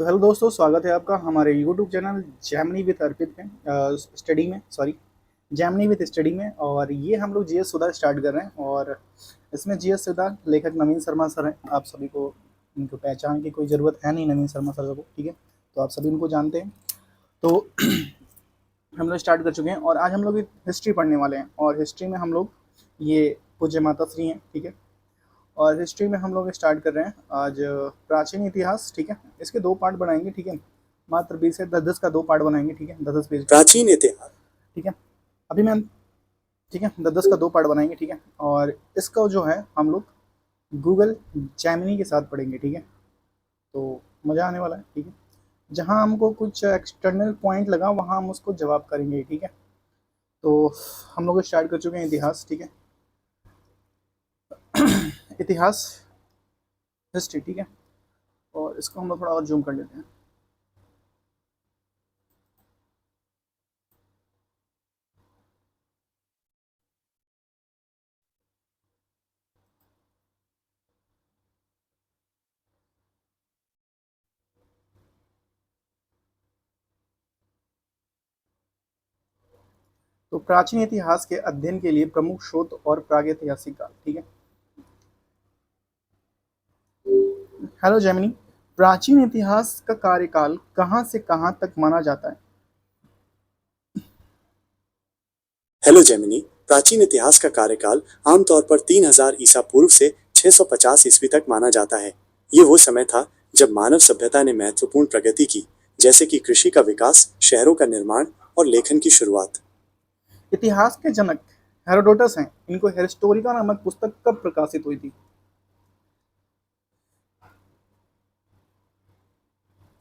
तो हेलो दोस्तों, स्वागत है आपका हमारे यूट्यूब चैनल जैमनी विद अर्पित में स्टडी में सॉरी जैमनी विद स्टडी में। और ये हम लोग जीएस सुधा स्टार्ट कर रहे हैं और इसमें जीएस सुधा लेखक नवीन शर्मा सर हैं। आप सभी को इनको पहचान की कोई ज़रूरत है नहीं, नवीन शर्मा सर को, ठीक है। तो आप सभी उनको जानते हैं। तो हम लोग स्टार्ट कर चुके हैं और आज हम लोग हिस्ट्री पढ़ने वाले हैं। और हिस्ट्री में हम लोग ये पूज्य माता श्री हैं, ठीक है। और हिस्ट्री में हम लोग स्टार्ट कर रहे हैं आज प्राचीन इतिहास, ठीक है। इसके दो पार्ट बनाएंगे, ठीक है। मात्र 20 से 10 का दो पार्ट बनाएंगे, ठीक है, 10 पेज, प्राचीन इतिहास। ठीक है। अभी मैं, ठीक है, 10 का दो पार्ट बनाएंगे, ठीक है। और इसका जो है हम लोग गूगल जैमिनी के साथ पढ़ेंगे, ठीक है। तो मज़ा आने वाला है, ठीक है। जहाँ हमको कुछ एक्सटर्नल पॉइंट लगा वहाँ हम उसको जवाब करेंगे, ठीक है। तो हम लोग स्टार्ट कर चुके हैं इतिहास, ठीक है। इतिहास, हिस्ट्री, ठीक है। और इसको हम लोग थोड़ा और जूम कर लेते हैं। तो प्राचीन इतिहास के अध्ययन के लिए प्रमुख स्रोत और प्रागैतिहासिक काल, ठीक है। हेलो जेमिनी, प्राचीन इतिहास का कार्यकाल कहाँ से कहाँ तक माना जाता है? हेलो जेमिनी, प्राचीन इतिहास का कार्यकाल आमतौर पर 3000 ईसा पूर्व से 650 ईस्वी तक माना जाता है। ये वो समय था जब मानव सभ्यता ने महत्वपूर्ण प्रगति की, जैसे कि कृषि का विकास, शहरों का निर्माण और लेखन की शुरुआत। इतिहास के जनक हेरोडोटस हैं। इनको हिस्टोरिका नामक पुस्तक कब प्रकाशित हुई थी?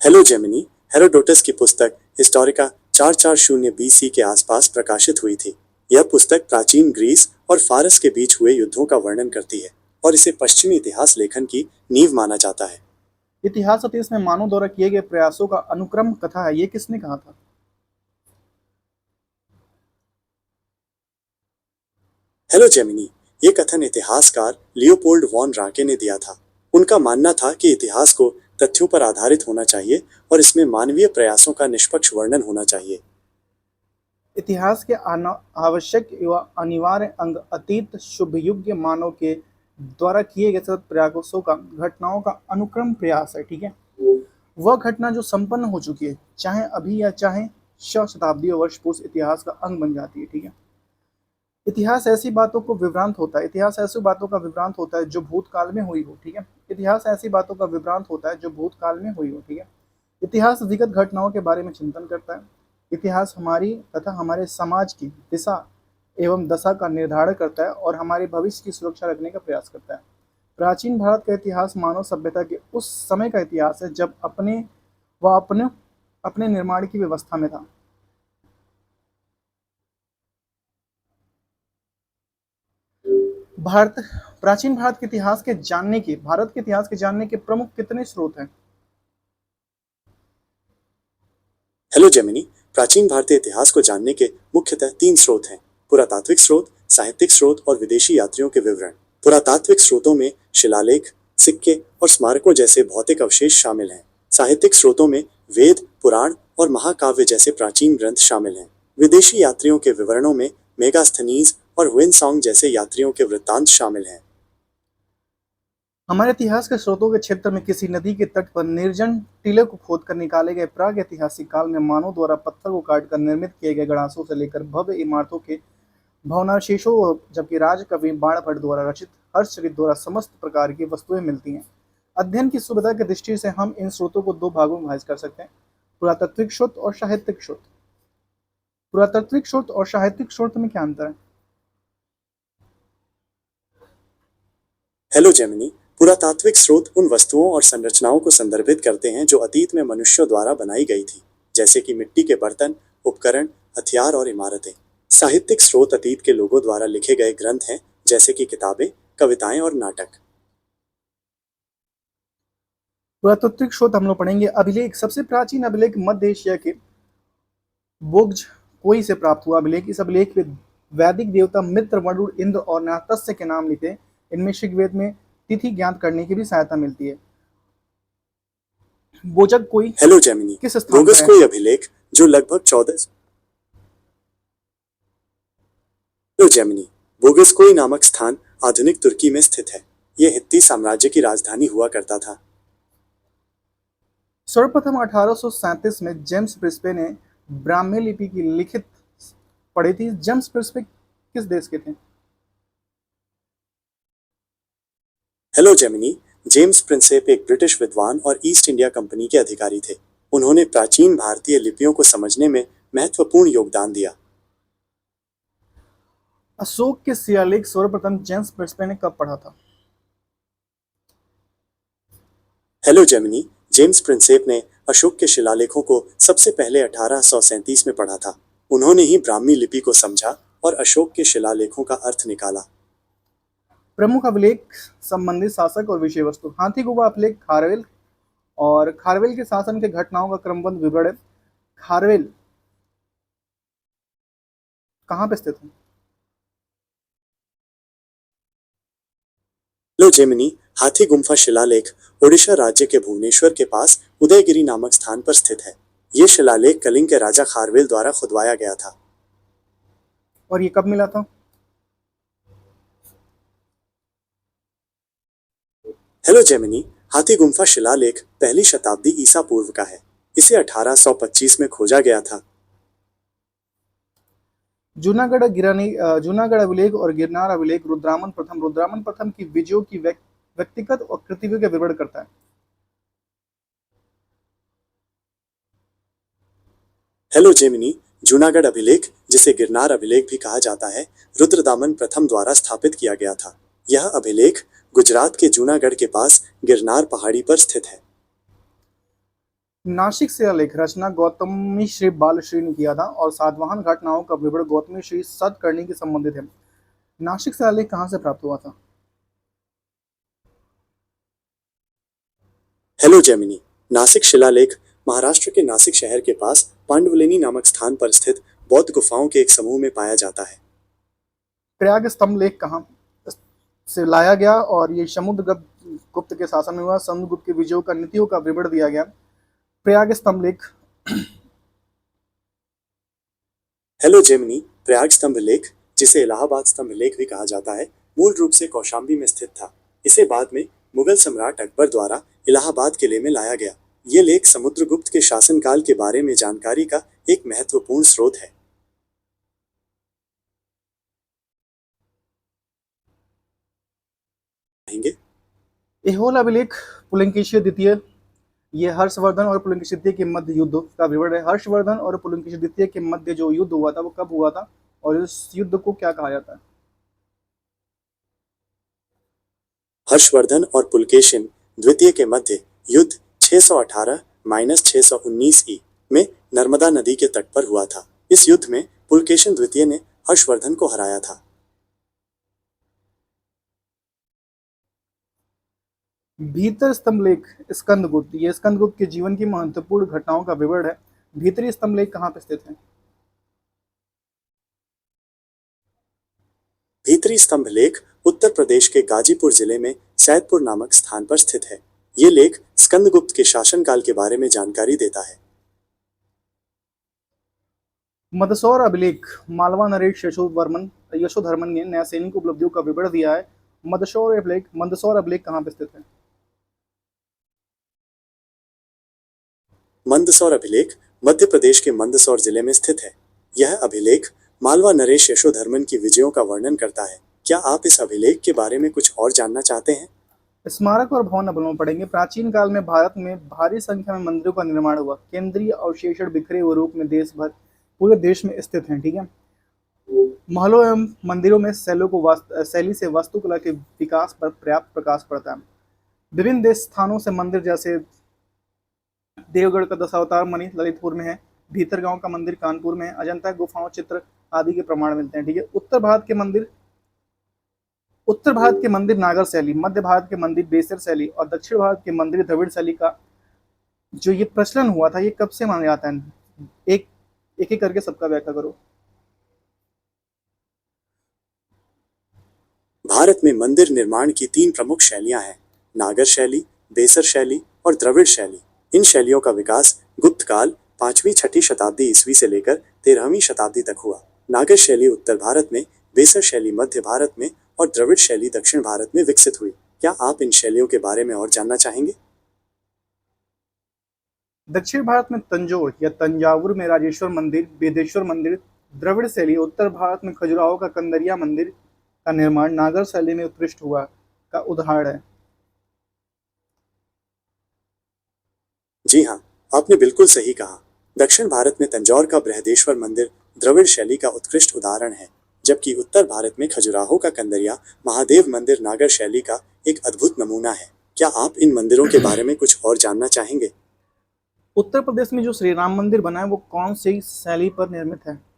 हेलो जेमिनी, हेरोडोटस की पुस्तक हिस्टोरिका 440 बीसी के आसपास प्रकाशित हुई थी। यह पुस्तक प्राचीन ग्रीस और फारस के बीच हुए युद्धों का वर्णन करती है और इसे पश्चिमी इतिहास लेखन की नींव माना जाता है। इतिहास अतीत में मानव द्वारा किए गए प्रयासों का अनुक्रम कथा है, ये किसने कहा था? हेलो जेमिनी, ये कथन इतिहासकार लियोपोल्ड वॉन राके ने दिया था। उनका मानना था कि इतिहास को तथ्यों पर आधारित होना चाहिए और इसमें मानवीय प्रयासों का निष्पक्ष वर्णन होना चाहिए। इतिहास के आवश्यक एवं अनिवार्य अंग अतीत शुभ युग के मानव के द्वारा किए गए सतत प्रयासों का, घटनाओं का अनुक्रम प्रयास है, ठीक है। वह घटना जो संपन्न हो चुकी है, चाहे अभी या चाहे शताब्दियों वर्ष पूर्व, इतिहास का अंग बन जाती है, ठीक है। इतिहास ऐसी बातों को विभ्रांत होता है, इतिहास ऐसी बातों का विभ्रांत होता है जो भूतकाल में हुई हो, ठीक है। इतिहास ऐसी बातों का विभ्रांत होता है जो भूतकाल में हुई हो, ठीक है। इतिहास विगत घटनाओं के बारे में चिंतन करता है। इतिहास हमारी तथा हमारे समाज की दिशा एवं दशा का निर्धारण करता है और हमारे भविष्य की सुरक्षा रखने का प्रयास करता है। प्राचीन भारत का इतिहास मानव सभ्यता के उस समय का इतिहास है जब अपने अपने निर्माण की व्यवस्था में था। भारत प्राचीन भारत के इतिहास के जानने के प्रमुख कितने स्रोत हैं? हेलो जेमिनी, प्राचीन भारतीय इतिहास को जानने के मुख्यतः 3 स्रोत हैं: पुरातात्विक स्रोत, साहित्यिक स्रोत और विदेशी यात्रियों के विवरण। पुरातात्विक स्रोतों में शिलालेख, सिक्के और स्मारकों जैसे भौतिक अवशेष शामिल हैं। साहित्यिक स्रोतों में वेद, पुराण और महाकाव्य जैसे प्राचीन ग्रंथ शामिल हैं। विदेशी यात्रियों के विवरणों में मेगास्थनीज और हुएनसांग जैसे यात्रियों के वृत्तांत शामिल हैं। हमारे इतिहास के स्रोतों के क्षेत्र में किसी नदी के तट पर निर्जन टीले को खोदकर निकाले गए प्राग ऐतिहासिक काल में मानव द्वारा पत्थर को काटकर निर्मित किए गए गणासों से लेकर भव्य इमारतों के भवनावशेषों, जबकि राजकवि बाणभट्ट द्वारा रचित हर्षचरित द्वारा समस्त प्रकार की वस्तुएं मिलती हैं। अध्ययन की सुविधा की दृष्टि से हम इन स्रोतों को दो भागों में विभाजित कर सकते हैं: पुरातात्विक स्रोत और साहित्यिक स्रोत। पुरातात्विक स्रोत और साहित्यिक स्रोत में क्या अंतर है? हेलो जेमिनी, पुरातात्विक स्रोत उन वस्तुओं और संरचनाओं को संदर्भित करते हैं जो अतीत में मनुष्यों द्वारा बनाई गई थी, जैसे कि मिट्टी के बर्तन, उपकरण, हथियार और इमारतें। साहित्यिक स्रोत अतीत के लोगों द्वारा लिखे गए ग्रंथ हैं, जैसे कि किताबें, कविताएं और नाटक। पुरातात्विक स्रोत हम लोग पढ़ेंगे अभिलेख। सबसे प्राचीन अभिलेख मध्य एशिया के बोग्ज कोई से प्राप्त हुआ अभिलेख। इस अभिलेख में वैदिक देवता मित्र, वरुण, इंद्र और नातस्य के नाम लिखे। इनमें ऋग्वेद में तिथि ज्ञात करने की भी सहायता मिलती है। बोजक कोई हेलो जेमिनी, किस स्थान पर बोगस है? कोई अभिलेख जो लगभग 14। हेलो जेमिनी, बोगस कोई नामक स्थान आधुनिक तुर्की में स्थित है। यह हित्ती साम्राज्य की राजधानी हुआ करता था। सर्वप्रथम 1837 में जेम्स प्रिस्पे ने ब्राह्मी लिपि की लिखित पढ़ी थी। जेम्स प्रिस्पे किस देश के थे? हेलो जेमिनी, जेम्स प्रिंसेप एक ब्रिटिश विद्वान और ईस्ट इंडिया कंपनी के अधिकारी थे। उन्होंने प्राचीन भारतीय लिपियों को समझने में महत्वपूर्ण योगदान दिया। अशोक के शिलालेख सर्वप्रथम जेम्स प्रिस्पे ने कब पढ़ा था? हेलो जेमिनी, जेम्स प्रिंसेप ने अशोक के शिलालेखों को सबसे पहले 1837 में पढ़ा था। उन्होंने ही ब्राह्मी लिपि को समझा और अशोक के शिलालेखों का अर्थ निकाला। प्रमुख अभिलेख संबंधित शासक और विषय वस्तु। हाथी गुफा अभिलेख खारवेल और खारवेल के शासन के घटनाओं का क्रमबद्ध विवरण है। खारवेल कहाँ पे स्थित है? हेलो जेमिनी, हाथी गुम्फा शिलालेख ओडिशा राज्य के भुवनेश्वर के पास उदयगिरी नामक स्थान पर स्थित है। ये शिलालेख कलिंग के राजा खारवेल द्वारा खुदवाया गया था। और ये कब मिला था? हेलो जेमिनी, हाथी गुम्फा शिलालेख पहली शताब्दी ईसा पूर्व का है। इसे 1825 में खोजा गया था। जूनागढ़ अभिलेख और गिरनार अभिलेख रुद्रामन प्रथम की विजयों की व्यक्तिगत और कृतियों का विवरण करता है। हेलो जेमिनी, जूनागढ़ अभिलेख, जिसे गिरनार अभिलेख भी कहा जाता है, रुद्रदामन प्रथम द्वारा स्थापित किया गया था। यह अभिलेख गुजरात के जूनागढ़ के पास गिरनार पहाड़ी पर स्थित है। नासिक शिलालेख रचना गौतमी श्री बालश्री ने किया था और सातवाहन घटनाओं का विवरण गौतमी श्री सतकर्णी के संबंधित है। नासिक शिलालेख कहाँ से प्राप्त हुआ था? हेलो जेमिनी, नासिक शिलालेख महाराष्ट्र के नासिक शहर के पास पांडवलेनी नामक स्थान पर स्थित बौद्ध गुफाओं के एक समूह में पाया जाता है। प्रयाग स्तंभ लेख कहाँ से लाया गया और ये समुद्रगुप्त गुप्त के शासन में हुआ। समुद्रगुप्त के विजयों का नीतियों का विवरण दिया गया। प्रयाग स्तंभ लेख हेलो जेमिनी, प्रयाग स्तंभ लेख, जिसे इलाहाबाद स्तंभ लेख भी कहा जाता है, मूल रूप से कौशाम्बी में स्थित था। इसे बाद में मुगल सम्राट अकबर द्वारा इलाहाबाद किले में लाया गया। ये लेख समुद्रगुप्त के शासनकाल के बारे में जानकारी का एक महत्वपूर्ण स्रोत है। कहेंगे? एहोल अभिलेख पुलकेशी द्वितीय, ये हर्षवर्धन और पुलकेशी द्वितीय के मध्य युद्ध का विवरण है। हर्षवर्धन और पुलकेशी द्वितीय के मध्य जो युद्ध हुआ था वो कब हुआ था और इस युद्ध को क्या कहा जाता है? हर्षवर्धन और पुलकेशिन द्वितीय के मध्य युद्ध 618-619 ई में नर्मदा नदी के तट पर हुआ था। इस युद्ध में पुलकेशिन द्वितीय ने हर्षवर्धन को हराया था। भीतर स्तंभ लेख स्कंदगुप्त, ये स्कंदगुप्त के जीवन की महत्वपूर्ण घटनाओं का विवरण है। भीतरी स्तंभ लेख कहाँ पे स्थित है? भीतरी स्तंभ लेख उत्तर प्रदेश के गाजीपुर जिले में सैदपुर नामक स्थान पर स्थित है। ये लेख स्कंदगुप्त के शासनकाल के बारे में जानकारी देता है। मंदसौर अभिलेख मालवा नरेश यशोधर्मन ने न्यायसैनिक उपलब्धियों का विवरण दिया है। मंदसौर अभिलेख कहाँ पे स्थित है? मंदसौर अभिलेख मध्य प्रदेश के मंदसौर जिले में स्थित है। यह अभिलेख मालवा नरेश यशोधर्मन की विजयों का वर्णन करता है। क्या आप इस अभिलेख के बारे में कुछ और जानना चाहते हैं? स्मारक और भवन अवलोकन पढ़ेंगे। प्राचीन काल में भारत में भारी संख्या में मंदिरों का निर्माण हुआ। केंद्रीय अवशेषण बिखरे हुए रूप में पूरे देश में स्थित हैं। ठीक है। महलों एवं मंदिरों में शैली से वास्तुकला के विकास पर पर्याप्त प्रकाश पड़ता है। विभिन्न देश स्थानों से मंदिर जैसे देवगढ़ का दशावतार मणि ललितपुर में है। भीतरगांव का मंदिर कानपुर में है। अजंता गुफाओं चित्र आदि के प्रमाण मिलते हैं। ठीक है। उत्तर भारत के मंदिर नागर शैली, मध्य भारत के मंदिर बेसर शैली और दक्षिण भारत के मंदिर द्रविड़ शैली का जो ये प्रचलन हुआ था ये कब से माना जाता है? एक एक करके सबका व्याख्या करो। भारत में मंदिर निर्माण की 3 प्रमुख शैलियां हैं: नागर शैली, बेसर शैली और द्रविड़ शैली। इन शैलियों का विकास गुप्त काल 5वीं-6वीं शताब्दी ईस्वी से लेकर 13वीं शताब्दी तक हुआ। नागर शैली उत्तर भारत में, बेसर शैली मध्य भारत में और द्रविड़ शैली दक्षिण भारत में विकसित हुई। क्या आप इन शैलियों के बारे में और जानना चाहेंगे? दक्षिण भारत में तंजौर या तंजावुर में राजेश्वर मंदिर, बेदेश्वर मंदिर, द्रविड़ शैली उत्तर भारत में खजुराहो का कंदरिया मंदिर का निर्माण नागर शैली में उत्कृष्ट हुआ का उदाहरण है। जी हाँ, आपने बिल्कुल सही कहा। दक्षिण भारत में तंजौर का बृहदेश्वर मंदिर द्रविड़ शैली का उत्कृष्ट उदाहरण है, जबकि उत्तर भारत में खजुराहो का कंदरिया महादेव मंदिर नागर शैली का एक अद्भुत नमूना है। क्या आप इन मंदिरों के बारे में कुछ और जानना चाहेंगे? उत्तर प्रदेश में जो श्री राम मंदिर बना है वो कौन सी शैली पर निर्मित है?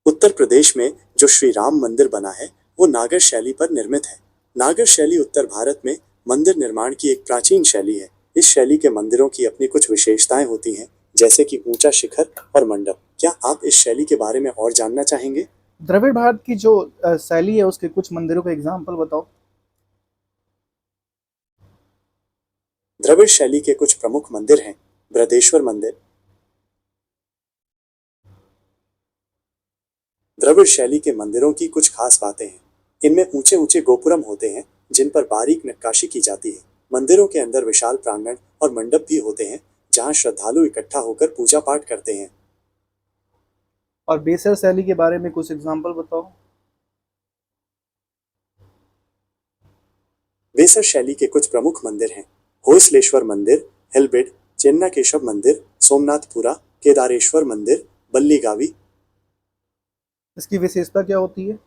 उत्तर प्रदेश में जो श्री राम मंदिर बना है वो नागर शैली पर निर्मित है। नागर शैली उत्तर भारत में मंदिर निर्माण की एक प्राचीन शैली है। इस शैली के मंदिरों की अपनी कुछ विशेषताएं होती हैं, जैसे कि ऊंचा शिखर और मंडप। क्या आप इस शैली के बारे में और जानना चाहेंगे? द्रविड़ भारत की जो शैली है उसके कुछ मंदिरों का एग्जाम्पल बताओ। द्रविड़ शैली के कुछ प्रमुख मंदिर हैं। बृहदेश्वर मंदिर। द्रविड़ शैली के मंदिरों की कुछ खास बातें हैं। इनमें ऊंचे ऊंचे गोपुरम होते हैं जिन पर बारीक नक्काशी की जाती है। मंदिरों के अंदर विशाल प्रांगण और मंडप भी होते हैं जहां श्रद्धालु इकट्ठा होकर पूजा पाठ करते हैं। और बेसर शैली के बारे में कुछ एग्जाम्पल बताओ। बेसर शैली के कुछ प्रमुख मंदिर हैं। होयसलेश्वर मंदिर, हेलबिड, चेन्नाकेशव मंदिर, सोमनाथपुरा, केदारेश्वर मंदिर, बल्लीगावी। इसकी विशेषता क्या होती है?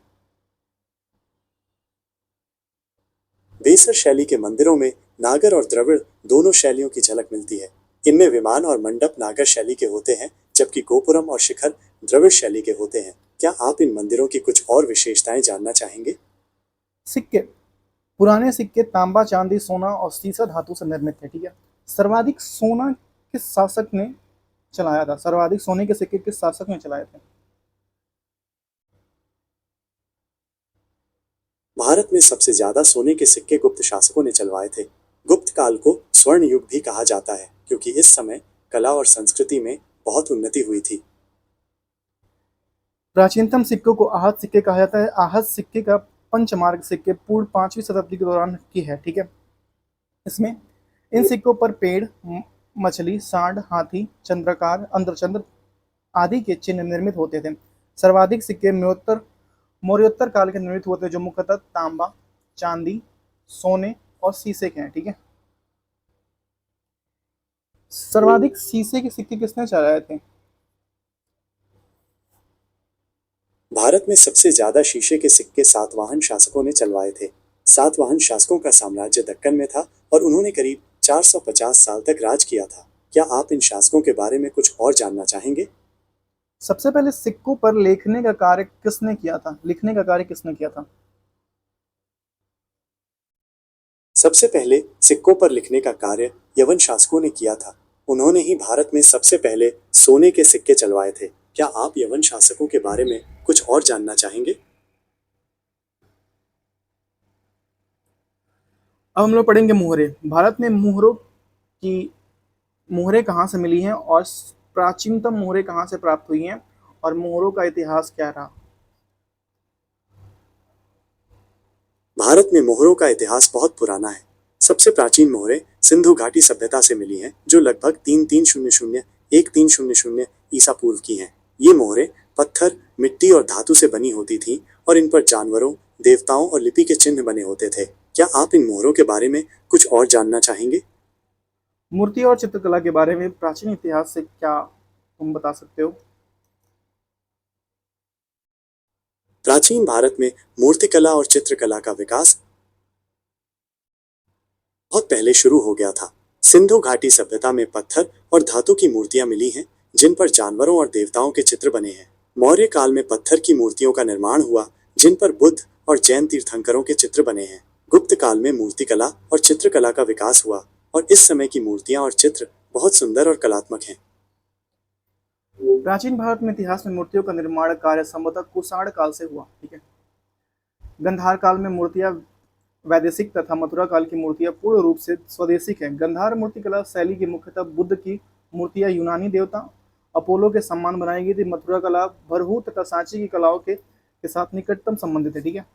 बेसर शैली के मंदिरों में नागर और द्रविड़ दोनों शैलियों की झलक मिलती है। इनमें विमान और मंडप नागर शैली के होते हैं, जबकि गोपुरम और शिखर द्रविड़ शैली के होते हैं। क्या आप इन मंदिरों की कुछ और विशेषताएं जानना चाहेंगे? सिक्के। पुराने सिक्के तांबा, चांदी, सोना और सीसा धातु से निर्मित थे। ठीक है। सर्वाधिक सोना किस शासक ने चलाया था? सर्वाधिक सोने के सिक्के किस शासक ने चलाए थे? भारत में सबसे ज्यादा सोने के सिक्के गुप्त शासकों ने चलवाए थे। गुप्त काल को स्वर्ण युग भी कहा जाता है, क्योंकि इस समय कला और संस्कृति में बहुत उन्नति हुई थी। प्राचीनतम सिक्कों को आहत सिक्के कहा जाता है। आहत सिक्के का पंचमार्ग सिक्के पूर्व 5वीं शताब्दी के दौरान की है। ठीक है। इसमें इन सिक्कों पर पेड़, मछली, सांड, हाथी, चंद्रकार, अंध्रचंद्र आदि के चिन्ह निर्मित होते थे। सर्वाधिक सिक्के मौर्योत्तर काल के निर्मित हुए थे, जो मुख्यतः तांबा, चांदी, सोने और शीशे के हैं। ठीक है। सर्वाधिक शीशे के सिक्के किसने चलाए थे? भारत में सबसे ज्यादा शीशे के सिक्के सातवाहन शासकों ने चलवाए थे। सातवाहन शासकों का साम्राज्य दक्कन में था और उन्होंने करीब 450 साल तक राज किया था। क्या आप इन शासकों के बारे में कुछ और जानना चाहेंगे? सबसे पहले सिक्कों पर लिखने का कार्य किसने किया था? सबसे पहले सिक्कों पर लिखने का कार्य यवन शासकों ने किया था। उन्होंने ही भारत में सबसे पहले सोने के सिक्के चलवाए थे। क्या आप यवन शासकों के बारे में कुछ और जानना चाहेंगे? अब हम लोग पढ़ेंगे मुहरे। भारत में मुहरें कहाँ से मिली हैं और प्राचीनतम मुहरें कहाँ से प्राप्त हुई हैं और मुहरों का इतिहास क्या रहा? भारत में मोहरों का इतिहास बहुत पुराना है। सबसे प्राचीन मोहरें सिंधु घाटी सभ्यता से मिली हैं, जो लगभग 3300 ईसा पूर्व की हैं। ये मोहरें पत्थर, मिट्टी और धातु से बनी होती थीं और इन पर जानवरों, देवताओं और लिपि के चिन्ह बने होते थे। क्या आप इन मोहरों के बारे में कुछ और जानना चाहेंगे? मूर्ति और चित्रकला के बारे में प्राचीन इतिहास से क्या तुम बता सकते हो? प्राचीन भारत में मूर्तिकला और चित्रकला का विकास बहुत पहले शुरू हो गया था। सिंधु घाटी सभ्यता में पत्थर और धातु की मूर्तियां मिली हैं, जिन पर जानवरों और देवताओं के चित्र बने हैं। मौर्य काल में पत्थर की मूर्तियों का निर्माण हुआ, जिन पर बुद्ध और जैन तीर्थंकरों के चित्र बने हैं। गुप्त काल में मूर्तिकला और चित्रकला का विकास हुआ और इस समय की मूर्तियां और चित्र बहुत सुंदर और कलात्मक हैं। प्राचीन भारत में इतिहास में मूर्तियों का निर्माण कार्य संभवतः कुषाण काल से हुआ। ठीक है। गंधार काल में मूर्तियां वैदेशिक तथा मथुरा काल की मूर्तियां पूर्ण रूप से स्वदेशिक हैं। गंधार मूर्तिकला शैली की मुख्यतः बुद्ध की मूर्तियां यूनानी देवता अपोलो के सम्मान बनाई गई थी। मथुरा कला भरहूत तथा सांची की कलाओं के साथ निकटतम संबंधित है। ठीक है।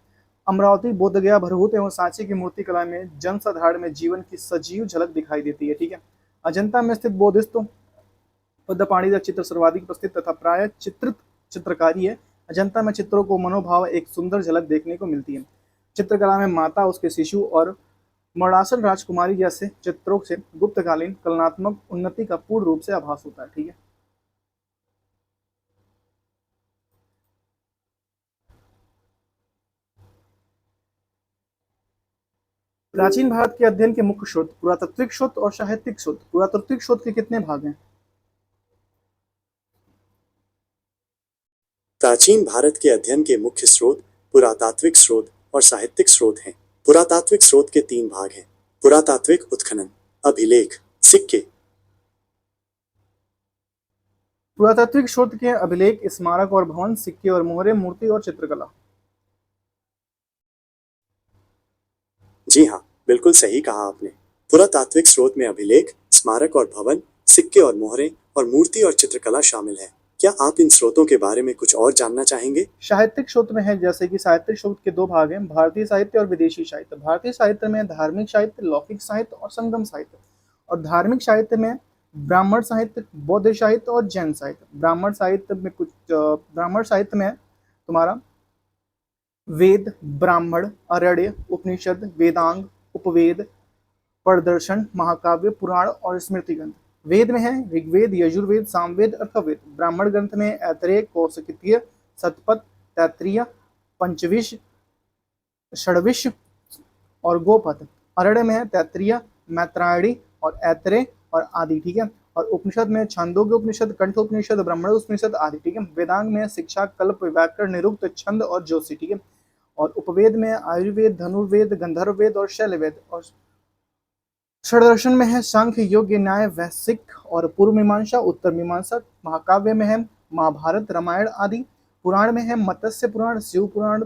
अमरावती, बोधगया, भरहूत एवं सांची की मूर्ति कला में जनसाधारण में जीवन की सजीव झलक दिखाई देती है। ठीक है। अजंता में स्थित बोधिस्त पद्मपाणि का चित्र सर्वाधिक प्रसिद्ध तथा प्राय चित्रित चित्रकारी है। अजंता में चित्रों को मनोभाव एक सुंदर झलक देखने को मिलती है। चित्रकला में माता, उसके शिशु और मरणासन राजकुमारी जैसे चित्रों से गुप्तकालीन कलात्मक उन्नति का पूर्ण रूप से आभास होता है। ठीक है। प्राचीन भारत के अध्ययन के मुख्य स्रोत पुरातात्विक स्रोत और साहित्यिक स्रोत। पुरातात्विक स्रोत के कितने भाग हैं? प्राचीन भारत के अध्ययन के मुख्य स्रोत पुरातात्विक स्रोत और साहित्यिक स्रोत हैं। पुरातात्विक स्रोत के 3 भाग हैं: पुरातात्विक उत्खनन, अभिलेख, सिक्के। पुरातात्विक स्रोत के अभिलेख, स्मारक और भवन, सिक्के और मोहरें, मूर्ति और चित्रकला। जी हाँ, बिल्कुल सही कहा आपने। पुरातात्विक स्रोत में अभिलेख, स्मारक और भवन, सिक्के और मोहरें और मूर्ति और चित्रकला शामिल है। क्या आप इन स्रोतों के बारे में कुछ और जानना चाहेंगे? साहित्यिक स्रोत में है, जैसे कि साहित्यिक स्रोत के 2 भाग हैं, भारतीय साहित्य और विदेशी साहित्य। भारतीय साहित्य में धार्मिक साहित्य, लौकिक साहित्य और संगम साहित्य। और धार्मिक साहित्य में ब्राह्मण साहित्य, बौद्ध साहित्य और जैन साहित्य। ब्राह्मण साहित्य में तुम्हारा वेद, ब्राह्मण, अरण्य, उपनिषद, वेदांग, उपवेद, प्रदर्शन, महाकाव्य, पुराण और स्मृति ग्रंथ। वेद में है ऋग्वेद, यजुर्वेद, सामवेद, अथर्ववेद। ब्राह्मण ग्रंथ में ऐतरेय, कौशिकीय, शतपथ, तैत्तिरीय, पंचविश, षड्विश और गोपथ। अरण्य में है तैत्तिरीय, मैत्रायणी और ऐतरेय और आदि। ठीक है। और उपनिषद में छांदोग्य उपनिषद, कंठ उपनिषद, ब्रह्मण उपनिषद आदि। ठीक है। वेदांग में शिक्षा, कल्प, व्याकरण, निरुक्त, छंद और ज्योतिषी। ठीक है। और उपवेद में आयुर्वेद, धनुर्वेद, गंधर्ववेद और शैलवेद। और षड्दर्शन में है सांख्य, योग, न्याय, वैशेषिक और पूर्व मीमांसा, उत्तर मीमांसा। महाकाव्य में है महाभारत, रामायण आदि। पुराण में है मत्स्य पुराण, शिव पुराण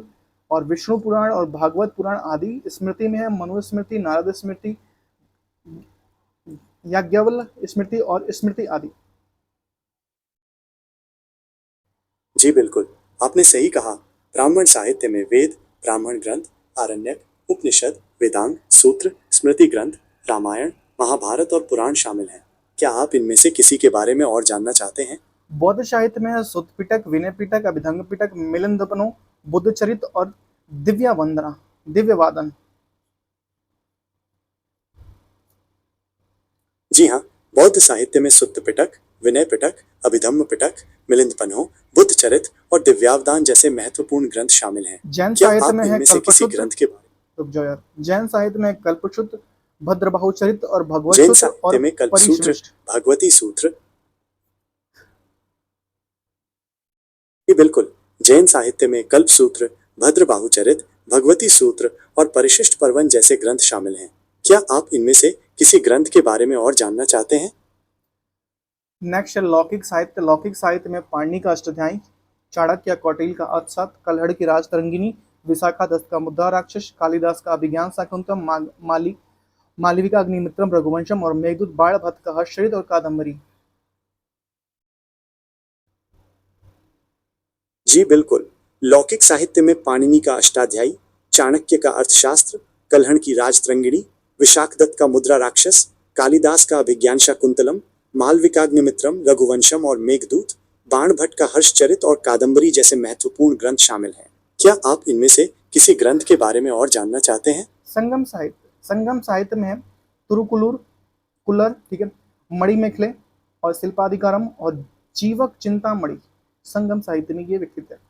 और विष्णु पुराण और भागवत पुराण आदि। स्मृति में है मनुस्मृति, नारद स्मृति, याज्ञवल्क्य स्मृति और स्मृति आदि। जी बिल्कुल, आपने सही कहा। ब्राह्मण साहित्य में वेद, ब्राह्मण ग्रंथ, आरण्यक, उपनिषद, वेदांग, सूत्र, स्मृति ग्रंथ, रामायण, महाभारत और पुराण शामिल हैं। क्या आप इनमें से किसी के बारे में और जानना चाहते हैं? बौद्ध साहित्य में सुत्त पिटक, विनय पिटक, अभिधम्म पिटक, मिलिंदपनो, बुद्ध चरित और दिव्य वादन। जी हाँ, बौद्ध साहित्य में सुत्त पिटक, विनय पिटक, अभिधम्म पिटक, मिलिंद-पन्हो, बुद्ध चरित और दिव्यावदान जैसे महत्वपूर्ण ग्रंथ शामिल हैं। जैन क्या साहित्य आप में है इनमें से किसी कल्पशुद्ध, ग्रंथ के बारे रुक जाओ यार, जैन साहित्य में कल्पशुद्ध, भद्रबाहुचरित और भगवत जैन सूत्र साहित्य और में कल्पसूत्र, परिशिष्ट। भगवती सूत्र। जी बिल्कुल, जैन साहित्य में कल्पसूत्र, भद्रबाहुचरित, भगवती सूत्र और परिशिष्ट पर्वन जैसे ग्रंथ शामिल हैं। क्या आप इनमें से किसी ग्रंथ के बारे में और जानना चाहते हैं? नेक्स्ट है लौकिक साहित्य। लौकिक साहित्य में पाणिनि का अष्टाध्यायी, चाणक्य कौटिल्य का अर्थशास्त्र, कल्हड़ की राजतरंगिणी, विशाखा दत्त का मुद्रा राक्षस, कालिदास का अभिज्ञान शाकुंतलम, मालविका का अग्निमित्रम, रघुवंशम और मेघदूत बाणभट्ट का हर्षचरित और कादम्बरी। जी बिल्कुल, लौकिक साहित्य में पाणिनि का अष्टाध्यायी, चाणक्य का अर्थशास्त्र, कल्हड़ की राजतरंगिणी, विशाखदत्त का मुद्रा राक्षस, कालिदास का अभिज्ञान शाकुंतलम, मालविकाग्निमित्रम, रघुवंशम और मेघदूत, बाणभट्ट का हर्षचरित और कादम्बरी जैसे महत्वपूर्ण ग्रंथ शामिल हैं। क्या आप इनमें से किसी ग्रंथ के बारे में और जानना चाहते हैं? संगम साहित्य। संगम साहित्य में है तुरुकुलूर कुलर, ठीक है, मणिमेखले और शिल्पाधिकारम और जीवक चिंतामणि। संगम साहित्य में ये व्यक्तित्व है।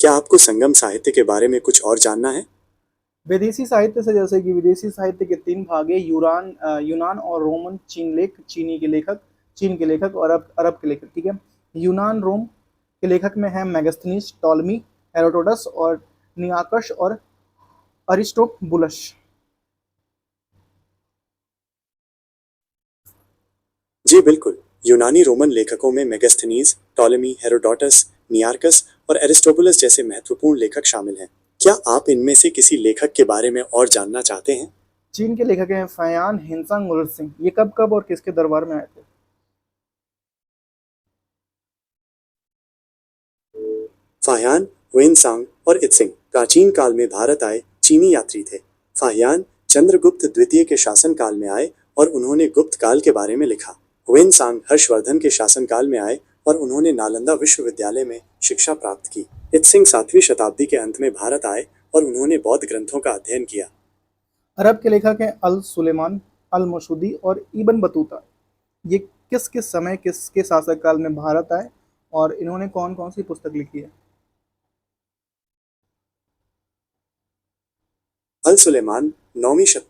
क्या आपको संगम साहित्य के बारे में कुछ और जानना है? विदेशी साहित्य से, जैसे कि विदेशी साहित्य के 3 भाग है, यूनान और रोमन, चीन के लेखक और अरब के लेखक। ठीक है। यूनान रोम के लेखक में है मेगास्थनीज, टॉलमी, हेरोडोटस और निआकश और अरिस्टोबुलस। जी बिल्कुल। यूनानी रोमन लेखकों में मेगास्थनीज, टॉलेमी, हेरोडोटस, नियार्कस और एरिस्टोबुलस जैसे महत्वपूर्ण लेखक शामिल हैं। क्या आप इनमें से किसी लेखक के बारे में और जानना चाहते हैं? चीन के लेखक हैं फयान हिंसांग सिंह। ये कब कब और किसके दरबार में आए थे? फाहियान, वेनसांग और इत्सिंग प्राचीन काल में भारत आए चीनी यात्री थे। फाहियान चंद्रगुप्त द्वितीय के शासनकाल में आए और उन्होंने गुप्त काल के बारे में लिखा। वेनसांग हर्षवर्धन के शासनकाल में आए और उन्होंने नालंदा विश्वविद्यालय में शिक्षा प्राप्त की। इत्सिंग 7वीं शताब्दी के अंत में भारत आए और उन्होंने बौद्ध ग्रंथों का अध्ययन किया। अरब के लेखक हैं अल सुलेमान, अल मसूदी और इबन बतूता। ये किस किस समय किसके शासक काल में भारत आए और इन्होंने कौन कौन सी पुस्तक लिखी है? अल सुलेमान 9वीं शताब्दी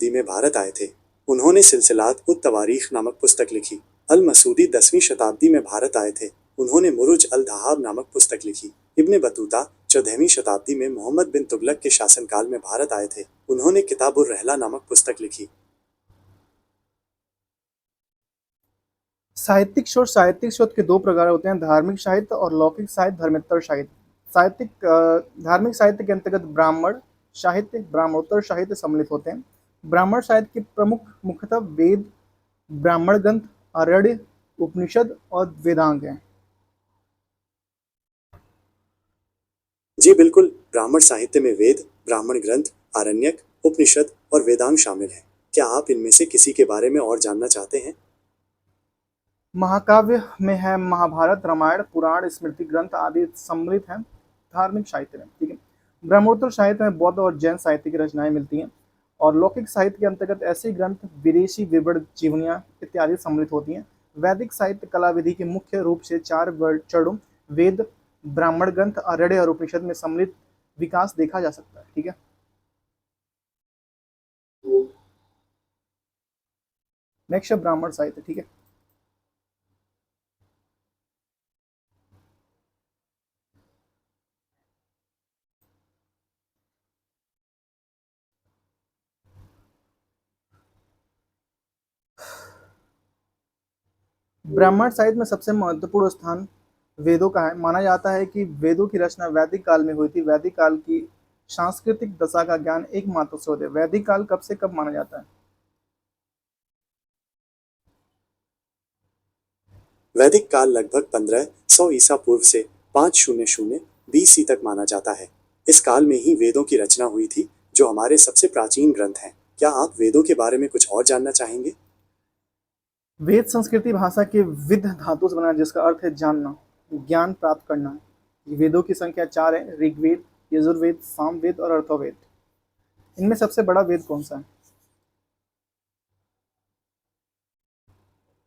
में भारत आए थे। उन्होंने सिलसिलात उत तवारीख नामक पुस्तक लिखी। अल मसूदी 10वीं शताब्दी में भारत आए थे। उन्होंने मुरुज अल दहाब नामक पुस्तक लिखी। इब्ने बतूता 14वीं शताब्दी में मोहम्मद बिन तुगलक के शासनकाल में भारत आए थे। उन्होंने किताबुर रहला नामक पुस्तक लिखी। साहित्यिक शोध के दो प्रकार होते हैं, धार्मिक साहित्य और लौकिक साहित्य, धर्मेतर साहित्य। धार्मिक साहित्य के अंतर्गत ब्राह्मण साहित्य, ब्राह्मणोत्तर साहित्य सम्मिलित होते हैं। ब्राह्मण साहित्य के प्रमुख मुख्यतः वेद, ब्राह्मण ग्रंथ, आरण्य, उपनिषद और वेदांग हैं। जी बिल्कुल। ब्राह्मण साहित्य में वेद, ब्राह्मण ग्रंथ, आरण्यक, उपनिषद और वेदांग शामिल हैं। क्या आप इनमें से किसी के बारे में और जानना चाहते हैं? महाकाव्य में है महाभारत, रामायण, पुराण, स्मृति ग्रंथ आदि सम्मिलित हैं धार्मिक साहित्य में। ठीक है। ब्रह्मोत्तर साहित्य में बौद्ध और जैन साहित्य की रचनाएं मिलती हैं। और लौकिक साहित्य के अंतर्गत ऐसे ग्रंथ विदेशी विवरण, जीवनियां इत्यादि सम्मिलित होती हैं। वैदिक साहित्य कला विधि के मुख्य रूप से चार चरणों वेद, ब्राह्मण ग्रंथ, आरण्य और उपनिषद में सम्मिलित विकास देखा जा सकता है। ठीक है। नेक्स्ट है ब्राह्मण साहित्य। ठीक है। ब्राह्मण साहित्य में सबसे महत्वपूर्ण स्थान वेदों का है। माना जाता है कि वेदों की रचना वैदिक काल में हुई थी। वैदिक काल की सांस्कृतिक दशा का ज्ञान एकमात्र स्रोत है। वैदिक काल कब से कब माना जाता है? वैदिक काल लगभग 1500 ईसा पूर्व से 500 BC तक माना जाता है। इस काल में ही वेदों की रचना हुई थी, जो हमारे सबसे प्राचीन ग्रंथ हैं। क्या आप वेदों के बारे में कुछ और जानना चाहेंगे? वेद संस्कृति भाषा के विद धातु से बना है, जिसका अर्थ है जानना, ज्ञान प्राप्त करना। ये वेदों की संख्या 4 है, ऋग्वेद, यजुर्वेद, सामवेद और अर्थववेद। इनमें सबसे बड़ा वेद कौन सा है?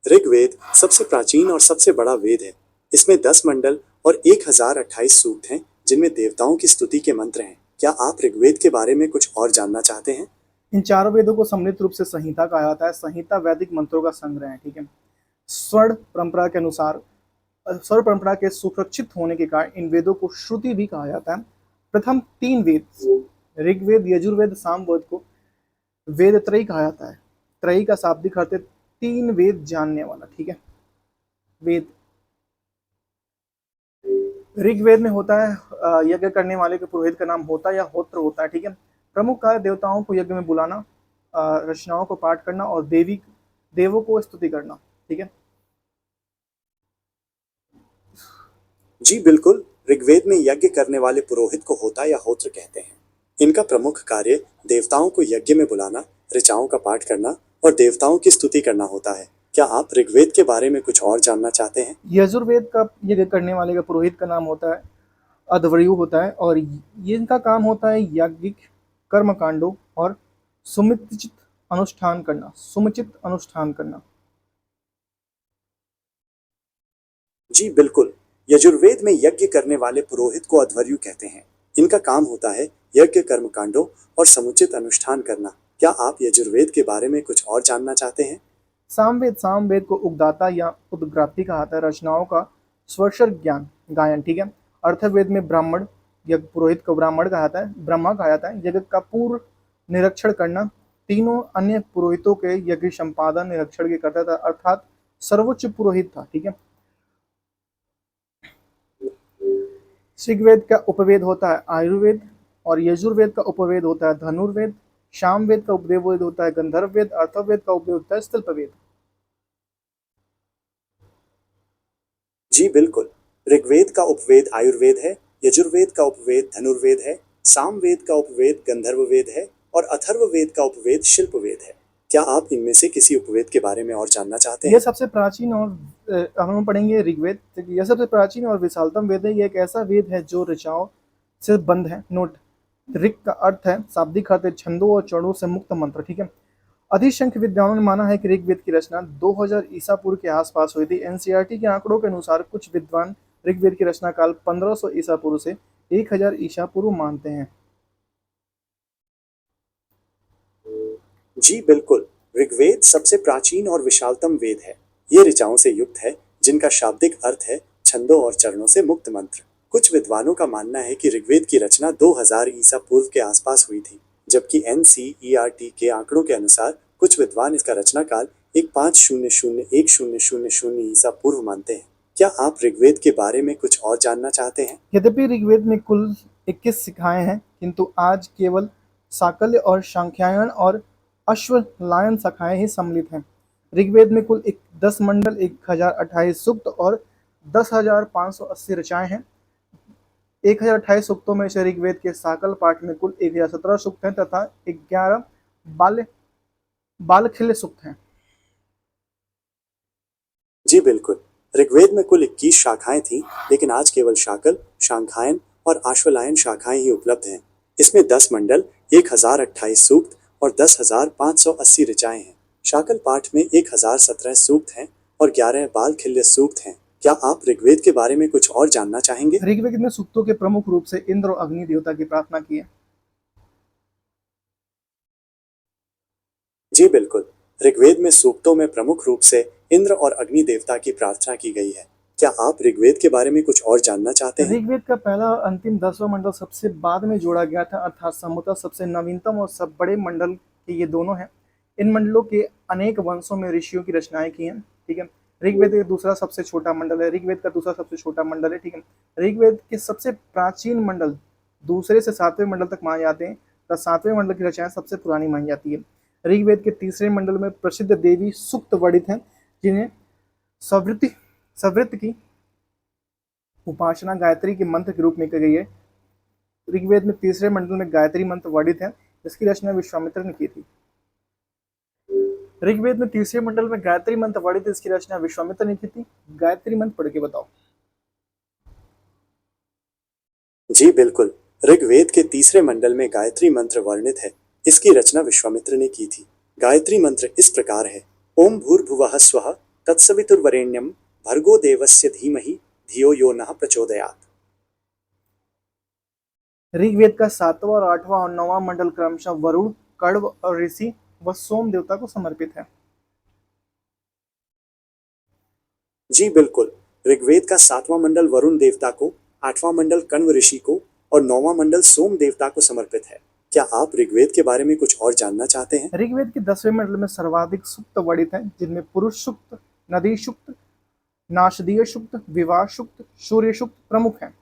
ऋग्वेद सबसे प्राचीन और सबसे बड़ा वेद है। इसमें 10 मंडल और 1028 सूक्त हैं, जिनमें देवताओं की स्तुति के मंत्र हैं। क्या आप ऋग्वेद के बारे में कुछ और जानना चाहते हैं? इन चारों वेदों को सम्मिलित रूप से संहिता कहा जाता है। संहिता वैदिक मंत्रों का संग्रह है। ठीक है। स्वर्ण परंपरा के अनुसार, स्वर्ण परंपरा के सुरक्षित होने के कारण इन वेदों को श्रुति भी कहा जाता है। प्रथम 3 वेद ऋग्वेद, यजुर्वेद, सामवेद को वेद त्रयी कहा जाता है। त्रयी का शाब्दिक अर्थ है 3 वेद जानने वाला। ठीक है। वेद ऋग्वेद में होता है यज्ञ करने वाले के पुरोहित का नाम होता या होत्र होता है। ठीक है। प्रमुख कार्य देवताओं को यज्ञ में बुलाना, रचनाओं को पाठ करना और देवों को स्तुति करना। ठीक है। जी बिल्कुल। ऋग्वेद में यज्ञ करने वाले पुरोहित को होता या होत्र कहते हैं। इनका प्रमुख कार्य देवताओं को यज्ञ में बुलाना, ऋचाओं का पाठ करना और देवताओं की स्तुति करना होता है। क्या आप ऋग्वेद के बारे में कुछ और जानना चाहते हैं? यजुर्वेद का यज्ञ करने वाले का पुरोहित का नाम होता है अध्वर्यु होता है और ये इनका काम होता है याज्ञिक कर्म कांडों और समुचित अनुष्ठान करना। जी बिल्कुल। यजुर्वेद में यज्ञ करने वाले पुरोहित को अध्वर्यु कहते हैं। इनका काम होता है यज्ञ कर्मकांडों और समुचित अनुष्ठान करना। क्या आप यजुर्वेद के बारे में कुछ और जानना चाहते हैं? सामवेद को उद्गाता या उद्गात्री कहा जाता है, रचनाओं का स्वरशर ज्ञान गायन। ठीक है। अर्थवेद में ब्राह्मण या पुरोहित को ब्राह्मण कहा जाता है, ब्रह्मा कहा जाता है, यज्ञ का पूर्व निरीक्षण करना, तीनों अन्य पुरोहितों के यज्ञ संपादन निरीक्षण के करता था, अर्थात सर्वोच्च पुरोहित था। ठीक है। ऋग्वेद का उपवेद होता है आयुर्वेद, और यजुर्वेद का उपवेद होता है धनुर्वेद, सामवेद का उपवेद होता है गंधर्व वेद, अथर्ववेद का उपवेद होता है शिल्पवेद। जी बिल्कुल। ऋग्वेद का उपवेद आयुर्वेद है, यजुर्वेद का उपवेद धनुर्वेद है, सामवेद का उपवेद गंधर्ववेद है और अथर्ववेद का उपवेद शिल्पवेद है। क्या आप इनमें से किसी उपवेद के बारे में और जानना चाहते यह हैं? सबसे प्राचीन और हम पढ़ेंगे ऋग्वेद। यह सबसे प्राचीन और विशालतम वेद है। यह एक ऐसा वेद है जो ऋचाओं से बंद है। नोट, ऋग का अर्थ है, शाब्दिक अर्थ है छंदों और चरणों से मुक्त मंत्र। ठीक है। अधिसंख्य विद्वानों ने माना है कि ऋग्वेद की रचना 2000 ईसा पूर्व के आसपास हुई थी। एनसीईआरटी के आंकड़ों के अनुसार कुछ विद्वान ऋग्वेद की रचना काल 1500 ईसा पूर्व से 1000 ईसा पूर्व मानते हैं। जी बिल्कुल। ऋग्वेद सबसे प्राचीन और विशालतम वेद है। ये ऋचाओं से युक्त है, जिनका शाब्दिक अर्थ है छंदों और चरणों से मुक्त मंत्र। कुछ विद्वानों का मानना है कि ऋग्वेद की रचना 2000 ईसा पूर्व के आसपास हुई थी, जबकि एनसीईआरटी के आंकड़ों के अनुसार कुछ विद्वान इसका रचना काल 1500 ईसा पूर्व मानते हैं। क्या आप ऋग्वेद के बारे में कुछ और जानना चाहते हैं? यद्यपि ऋग्वेद में कुल 21 शिखाएं हैं, किंतु आज केवल साकल्य और सांख्यायन और अश्वलायन शाखाएं ही सम्मिलित हैं। ऋग्वेद में कुल 10 मंडल, 1028 सूक्त और 10,580 ऋचाएं हैं। 1028 सूक्तों में से ऋग्वेद के साकल पाठ में कुल 1017 सूक्त हैं तथा 11 बाल्य बालखिल्य सूक्त हैं। जी बिल्कुल। ऋग्वेद में कुल 21 शाखाएं थीं, लेकिन आज केवल शाकल, शांखायन और आश्वलायन शाखाएं ही उपलब्ध हैं। इसमें 10 मंडल, 1028 सूक्त और 10,580 ऋचाएं हैं। शाकल पाठ में 1017 सूक्त हैं और 11 बाल खिल्य सूक्त हैं। क्या आप ऋग्वेद के बारे में कुछ और जानना चाहेंगे? ऋग्वेद में सूक्तों के प्रमुख रूप से इंद्र और अग्नि देवता की प्रार्थना की है। जी बिल्कुल। ऋग्वेद में सूक्तों में प्रमुख रूप से इंद्र और अग्नि देवता की प्रार्थना की गई है। क्या आप ऋग्वेद के बारे में कुछ और जानना चाहते हैं? ऋग्वेद का पहला और अंतिम 10वां मंडल सबसे बाद में जोड़ा गया था, अर्थात संभवतः सबसे नवीनतम और सब बड़े मंडल के ये दोनों हैं। इन मंडलों के अनेक वंशों में ऋषियों की रचनाएं की हैं। ठीक है। ऋग्वेद का दूसरा सबसे छोटा मंडल है। ऋग्वेद का दूसरा सबसे छोटा मंडल है। ठीक है। ऋग्वेद के सबसे प्राचीन मंडल दूसरे से 7वें मंडल तक माने जाते हैं तथा 7वें मंडल की रचनाएं सबसे पुरानी मानी जाती है। ऋग्वेद के तीसरे मंडल में प्रसिद्ध देवी सूक्त वर्णित हैं, जिन्हें सवृत्ति की उपासना गायत्री के मंत्र के रूप में की गई है। ऋग्वेद में तीसरे मंडल में गायत्री मंत्र वर्णित है, जिसकी रचना विश्वामित्र ने की थी। ऋग्वेद में तीसरे मंडल में गायत्री मंत्र वर्णित है, इसकी रचना विश्वामित्र ने की थी। गायत्री मंत्र पढ़ के बताओ। जी बिल्कुल। ऋग्वेद के तीसरे मंडल में गायत्री मंत्र वर्णित है। इसकी रचना विश्वामित्र ने की थी। गायत्री मंत्र इस प्रकार है: ओम भूर्भुवः स्वः तत्सवितुर्वरेण्यं भर्गो देवस्य धीमहि धियो यो नः प्रचोदयात्। ऋग्वेद का 7वां और 8वां और 9वां मंडल क्रमशः वरुण, कण्व और ऋषि व सोम देवता को समर्पित है। जी बिल्कुल। ऋग्वेद का 7वां मंडल वरुण देवता को, 8वां मंडल कण्व ऋषि को और 9वां मंडल सोम देवता को समर्पित है। क्या आप ऋग्वेद के बारे में कुछ और जानना चाहते हैं? ऋग्वेद के 10वें मंडल में सर्वाधिक सूक्त वर्णित हैं, जिनमें पुरुष सूक्त, नदी सूक्त, नाशदीय सूक्त, विवाह सूक्त, सूर्य सूक्त प्रमुख हैं।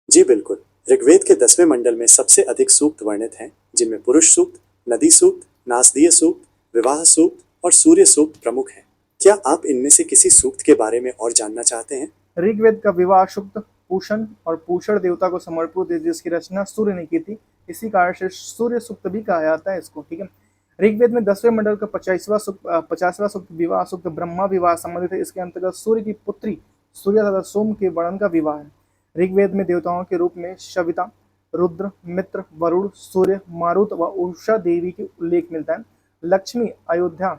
जी बिल्कुल। ऋग्वेद के 10वें मंडल में सबसे अधिक सूक्त वर्णित हैं, जिनमें पुरुष सूक्त, नदी सूक्त, नासदीय सूक्त, विवाह सूक्त और सूर्य सूक्त प्रमुख हैं। क्या आप इनमें से किसी सूक्त के बारे में और जानना चाहते हैं? ऋग्वेद का विवाह सूक्त पूषण और पूषण देवता को समर्पित है, जिसकी रचना सूर्य ने की थी। इसी कारण से सूर्य सूक्त भी कहा जाता है इसको। ठीक है। ऋग्वेद में 10वें मंडल का 50वां सूक्त विवाह सूक्त ब्रह्मा विवाह संबंधित है। इसके अंतर्गत सूर्य की पुत्री सूर्य तथा सोम के वर्णन का विवाह है। ऋग्वेद में देवताओं के रूप में सविता, रुद्र, मित्र, वरुण, सूर्य, मारुत व उषा देवी के उल्लेख मिलता है। लक्ष्मी, अयोध्या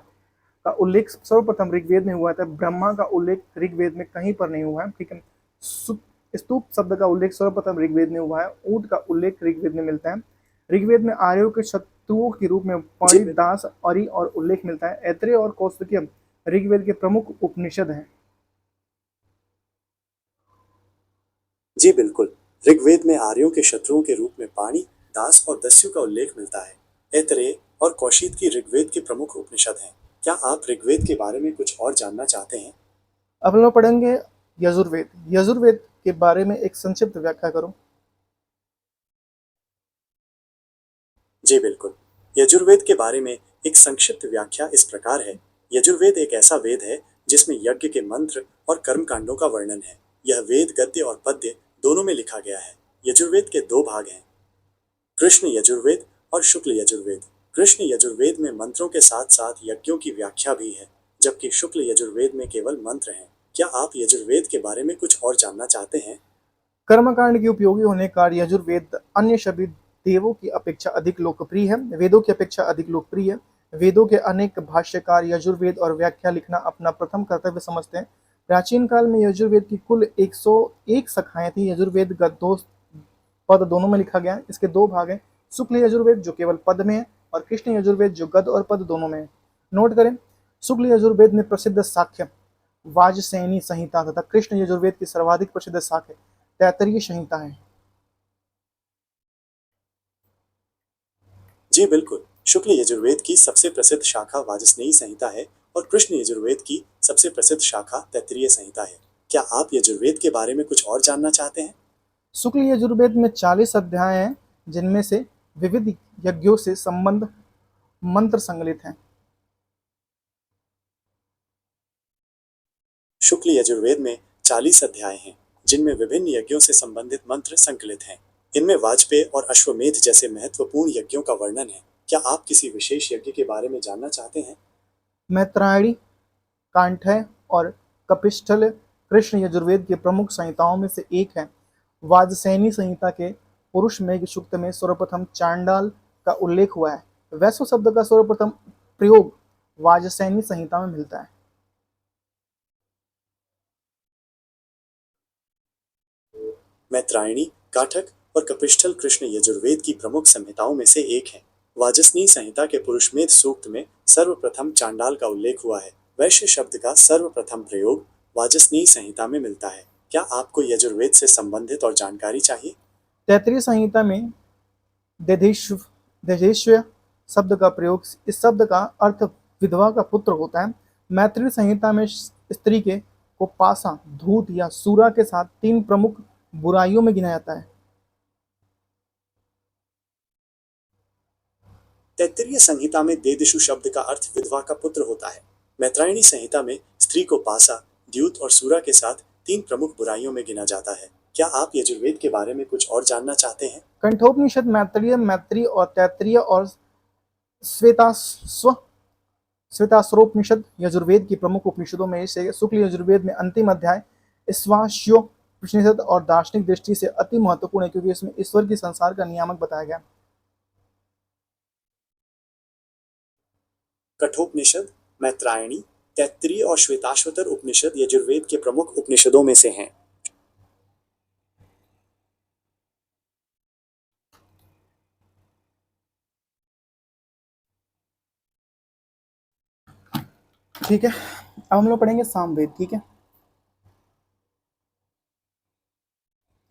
का उल्लेख सर्वप्रथम ऋग्वेद में हुआ था। ब्रह्मा का उल्लेख ऋग्वेद में कहीं पर नहीं हुआ है। ठीक है। स्तूप शब्द का उल्लेख सर्वप्रथम ऋग्वेद में हुआ है। ऊंट का उल्लेख ऋग्वेद में मिलता है। ऋग्वेद में आर्यों के शत्रुओं के रूप में पणि, दास, अरि और उल्लेख मिलता है। ऐत्रेय और कौशिक ऋग्वेद के प्रमुख उपनिषद हैं। जी बिल्कुल। ऋग्वेद में आर्यों के शत्रुओं के रूप में पाणि, दास और दस्यु का उल्लेख मिलता है। ऐतरेय और कौशिक की ऋग्वेद के प्रमुख उपनिषद हैं। क्या आप ऋग्वेद के बारे में कुछ और जानना चाहते हैं? अब हम लोग पढ़ेंगे यजुर्वेद। यजुर्वेद के बारे में एक संक्षिप्त व्याख्या करो। जी बिल्कुल। यजुर्वेद के बारे में एक संक्षिप्त व्याख्या इस प्रकार है। यजुर्वेद एक ऐसा वेद है जिसमें यज्ञ के मंत्र और कर्मकांडों का वर्णन है। यह वेद गद्य और पद्य दोनों में लिखा गया है। यजुर्वेद के दो भाग हैं, कृष्ण यजुर्वेद और शुक्ल यजुर्वेद। कृष्ण यजुर्वेद में मंत्रों के साथ साथ यज्ञों की व्याख्या भी है, जबकि शुक्ल यजुर्वेद में केवल मंत्र हैं। क्या आप यजुर्वेद के बारे में कुछ और जानना चाहते हैं? कर्मकांड के उपयोगी होने का कारण यजुर्वेद अन्य सभी देवों की अपेक्षा अधिक लोकप्रिय है, वेदों की अपेक्षा अधिक लोकप्रिय है। वेदों के अनेक भाष्यकार यजुर्वेद और व्याख्या लिखना अपना प्रथम कर्तव्य समझते हैं। प्राचीन काल में यजुर्वेद की कुल 101 शाखाएं थी। यजुर्वेद गद्य पद दोनों में लिखा गया है। इसके दो भाग हैं, शुक्ल यजुर्वेद जो केवल पद में है और कृष्ण यजुर्वेद जो गद्य और पद दोनों में है। नोट करें, शुक्ल यजुर्वेद में प्रसिद्ध शाख्य वाजसेनी संहिता तथा कृष्ण यजुर्वेद की सर्वाधिक प्रसिद्ध शाखा तैत्तिरीय संहिता है। जी बिल्कुल। शुक्ल यजुर्वेद की सबसे प्रसिद्ध शाखा वाजस्नेयी संहिता है और कृष्ण यजुर्वेद की सबसे प्रसिद्ध शाखा तैत्तिरीय संहिता है। क्या आप यजुर्वेद के बारे में कुछ और जानना चाहते हैं? शुक्ल यजुर्वेद में 40 अध्याय हैं, जिनमें से विविध यज्ञों से संबंध मंत्र संकलित हैं। शुक्ल यजुर्वेद में 40 अध्याय हैं, जिनमें विभिन्न यज्ञों से संबंधित मंत्र संकलित हैं। इनमें वाजपेय और अश्वमेध जैसे महत्वपूर्ण यज्ञों का वर्णन है। क्या आप किसी विशेष यज्ञ के बारे में जानना चाहते हैं? मैत्रायणी, कांठय और कपिस्थल कृष्ण यजुर्वेद की प्रमुख संहिताओं में से एक है। वाजसेनी संहिता के पुरुष मेघ सूक्त में सर्वप्रथम चांडाल का उल्लेख हुआ है। वैश्व शब्द का सर्वप्रथम प्रयोग वाजसेनी संहिता में मिलता है। मैत्रायणी, काठक और कपिस्थल कृष्ण यजुर्वेद की प्रमुख संहिताओं में से एक है। वाजस्नेयी संहिता के पुरुषमेध सूक्त में सर्वप्रथम चांडाल का उल्लेख हुआ है। वैश्य शब्द का सर्वप्रथम प्रयोग वाजस्नेयी संहिता में मिलता है। क्या आपको यजुर्वेद से संबंधित और जानकारी चाहिए? तैत्तिरीय संहिता में देदेश्व शब्द का प्रयोग, इस शब्द का अर्थ विधवा का पुत्र होता है। मैत्रेय संहिता में स्त्री के को पासा, धूत या सूरा के साथ 3 प्रमुख बुराइयों में गिना जाता है। तैत्तिरीय संहिता में देदिशु शब्द का अर्थ विधवा का पुत्र होता है। मैत्रायणी संहिता में स्त्री को पासा, द्यूत और सूरा के साथ 3 प्रमुख बुराइयों में गिना जाता है। क्या आप यजुर्वेद के बारे में कुछ और जानना चाहते हैं? कंठोपनिषद मैत्रेय, मैत्री और तैत्तिरीय और श्वेताश्वरोपनिषद यजुर्वेद की प्रमुख उपनिषदों में से शुक्ल यजुर्वेद में अंतिम अध्याय ईश्वास्योपनिषद और दार्शनिक दृष्टि से अति महत्वपूर्ण है, क्योंकि इसमें ईश्वर की संसार का नियामक बताया गया। कठोपनिषद, मैत्रायणी, तैत्तिरीय और श्वेताश्वतर उपनिषद यजुर्वेद के प्रमुख उपनिषदों में से हैं। ठीक है, अब हम लोग पढ़ेंगे सामवेद। ठीक है,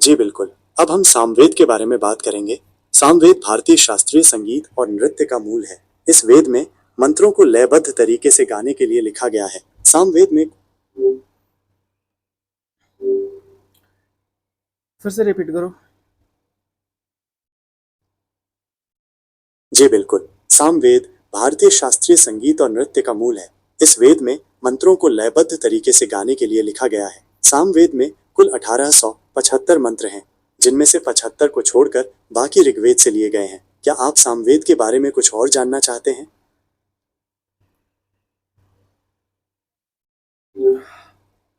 जी बिल्कुल। अब हम सामवेद के बारे में बात करेंगे। सामवेद भारतीय शास्त्रीय संगीत और नृत्य का मूल है। इस वेद में मंत्रों को लयबद्ध तरीके से गाने के लिए लिखा गया है। सामवेद में फिर से रिपीट करो। जी बिल्कुल। सामवेद भारतीय शास्त्रीय संगीत और नृत्य का मूल है। इस वेद में मंत्रों को लयबद्ध तरीके से गाने के लिए लिखा गया है। सामवेद में कुल 1875 मंत्र हैं, जिनमें से 75 को छोड़कर बाकी ऋग्वेद से लिए गए हैं। क्या आप सामवेद के बारे में कुछ और जानना चाहते हैं?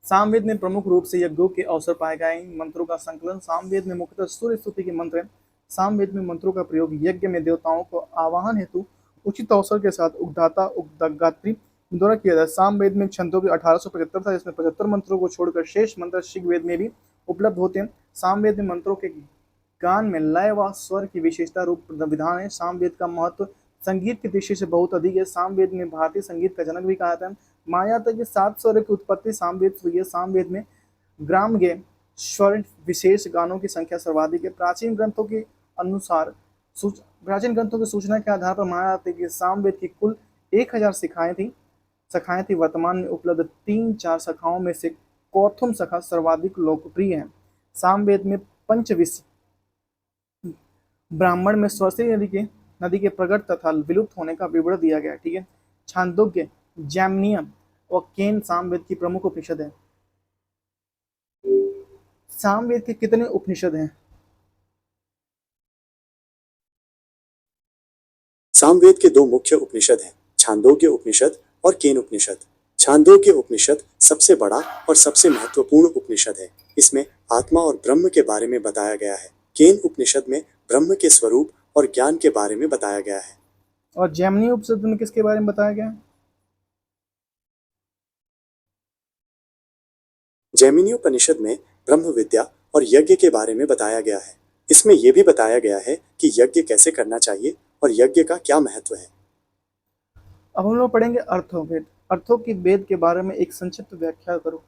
सामवेद में प्रमुख रूप से यज्ञों के अवसर पाए गए हैं। मंत्रों का संकलन सामवेद में मुख्यतः सूर्य स्तुति के मंत्र हैं। सामवेद में मंत्रों का प्रयोग यज्ञ में देवताओं को आवाहन हेतु उचित अवसर के साथ उद्गाता उद्गात्री द्वारा किया जाता है। सामवेद में छंदों की 1875 था, जिसमें 75 मंत्रों को छोड़कर शेष मंत्र ऋग्वेद में भी उपलब्ध होते हैं। सामवेद में मंत्रों के गान में लय व स्वर की विशेषता रूप विधान है। सामवेद का महत्व संगीत की दृष्टि से बहुत अधिक है। सामवेद में भारतीय संगीत का जनक भी कहा जाता है। माना जाता है कि 7 स्वरों की उत्पत्ति सामवेद से हुई है। सामवेद में ग्राम्य स्वर विशेष गानों की संख्या सर्वाधिक है। प्राचीन ग्रंथों के अनुसार प्राचीन ग्रंथों की सूचना के आधार पर माना जाता है कि सामवेद की कुल 1000 शाखाएं थी। वर्तमान में उपलब्ध 3-4 शाखाओं में से कौथुम शाखा सर्वाधिक लोकप्रिय है। सामवेद में पंचविंश ब्राह्मण में सरस्वती नदी के प्रकट तथा विलुप्त होने का विवरण दिया गया है। ठीक है। छांदोग्य, जैमिनीय और केन सामवेद की प्रमुख उपनिषद है। सामवेद के कितने उपनिषद हैं? सामवेद के दो मुख्य उपनिषद हैं, छांदोग्य उपनिषद और केन उपनिषद। छांदोग्य उपनिषद सबसे बड़ा और सबसे महत्वपूर्ण उपनिषद है। इसमें आत्मा और ब्रह्म के बारे में बताया गया है। केन उपनिषद में ब्रह्म के स्वरूप और ज्ञान के बारे में बताया गया है। और जैमिनी उपनिषद में किसके बारे में बताया गया है? जैमिनी उपनिषद में ब्रह्म विद्या और यज्ञ के बारे में बताया गया है। इसमें यह भी बताया गया है कि यज्ञ कैसे करना चाहिए और यज्ञ का क्या महत्व है। अब हम लोग पढ़ेंगे अर्थोवेद। अर्थों की वेद के बारे में एक संक्षिप्त व्याख्या करो।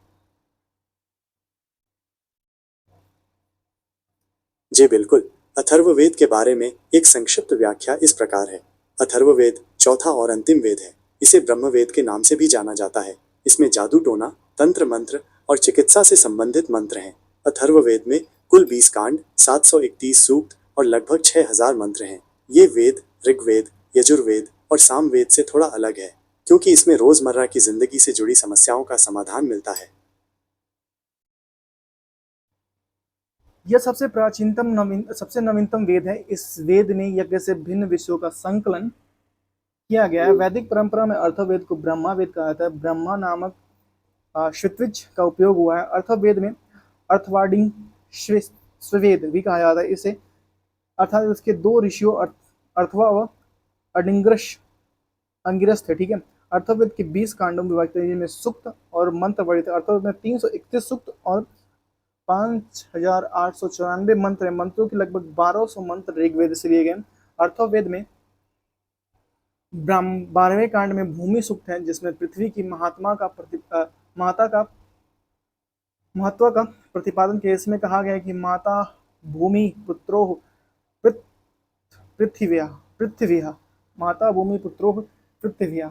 जी बिल्कुल। अथर्ववेद के बारे में एक संक्षिप्त व्याख्या इस प्रकार है। अथर्ववेद चौथा और अंतिम वेद है। इसे ब्रह्मवेद के नाम से भी जाना जाता है। इसमें जादू टोना, तंत्र मंत्र और चिकित्सा से संबंधित मंत्र हैं। अथर्ववेद में कुल 20 कांड, 731 सूक्त और लगभग 6000 मंत्र हैं। ये वेद ऋग्वेद, यजुर्वेद और सामवेद से थोड़ा अलग है, क्योंकि इसमें रोजमर्रा की जिंदगी से जुड़ी समस्याओं का समाधान मिलता है। यह सबसे नवीनतम वेद है। इस वेद में यज्ञ से भिन्न विषयों का संकलन किया गया है। वैदिक परंपरा में अर्थवेद को ब्रह्मा वेद कहा जाता है। ब्रह्मा नामक श्रुतिज का उपयोग हुआ है। अर्थवेद में अर्थवार्डिंग स्वेद भी कहा जाता है इसे, अर्थात इसके दो ऋषियों अर्थवा व अंगिरस थे। ठीक है। अर्थवेद के 20 कांडों में विभाजित है, जिनमें सूक्त और मंत्र वर्णित है। अर्थवेद में 331 सूक्त और 5894 मंत्र हैं। मंत्रों के लगभग 1200 मंत्र ऋग्वेद से लिए गए। अर्थवेद में 12वें कांड में भूमि सूक्त है, जिसमें पृथ्वी की महत्व का प्रतिपादन किया। इसमें कहा गया है कि माता भूमि पुत्रो पृथ्व्या माता भूमि पुत्रो पृथ्व्या,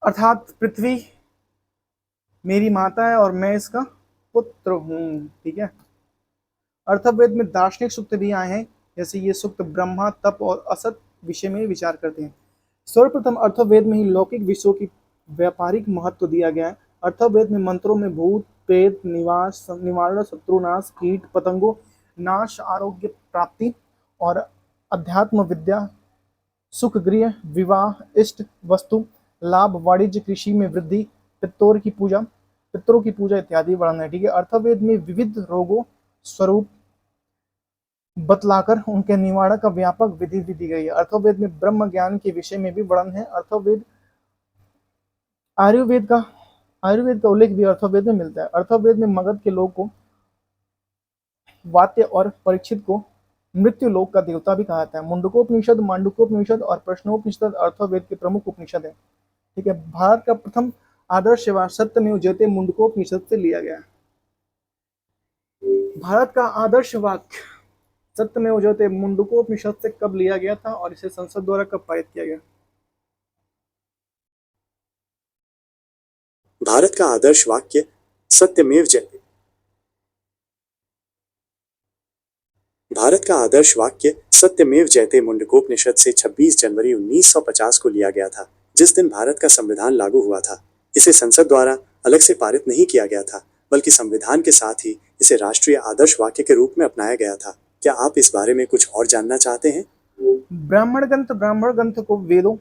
अर्थात पृथ्वी मेरी माता है और मैं इसका पुत्र हूँ। ठीक है। अर्थवेद में दार्शनिक सूक्त भी आए हैं, जैसे ये सूक्त ब्रह्मा, तप और असत विषय में विचार करते हैं। सर्वप्रथम अर्थवेद में ही लौकिक विषयों की व्यापारिक महत्व दिया गया है। अर्थवेद में मंत्रों में भूत प्रेत निवारण, शत्रुनाश, कीट पतंगों नाश, आरोग्य प्राप्ति और अध्यात्म विद्या, सुख गृह, विवाह, इष्ट वस्तु लाभ, वाणिज्य, कृषि में वृद्धि, पितरों की पूजा इत्यादि वर्णन है। ठीक है। अर्थवेद में विविध रोगों स्वरूप बतलाकर उनके निवारण का व्यापक विधि भी दी गई है। अर्थवेद में ब्रह्म ज्ञान के विषय में भी वर्णन है। आयुर्वेद का उल्लेख भी अर्थवेद में मिलता है। अर्थवेद में मगध के लोग को वात्य और परीक्षित को मृत्यु लोक का देवता भी कहा जाता है। मुंडकोपनिषद, मांडुकोपनिषद और प्रश्नोपनिषद अर्थवेद के प्रमुख उपनिषद है। ठीक है। भारत का प्रथम आदर्श सत्यमेव जयते मुंडकोपनिषद से लिया गया है। भारत का आदर्श वाक्य सत्यमेव जयते मुंडकोपनिषद से कब लिया गया था और इसे संसद द्वारा कब पारित किया गया? भारत का आदर्श वाक्य सत्यमेव जयते भारत का आदर्श वाक्य सत्यमेव जयते मुंडकोपनिषद से 26 जनवरी 1950 को लिया गया था, जिस दिन भारत का संविधान लागू हुआ था। इसे संसद द्वारा अलग से पारित नहीं किया गया था, बल्कि संविधान के साथ ही इसे राष्ट्रीय आदर्श वाक्य के रूप में अपनाया गया था। क्या आप इस बारे में कुछ और जानना चाहते हैं? ब्राह्मण ग्रंथ को वेदों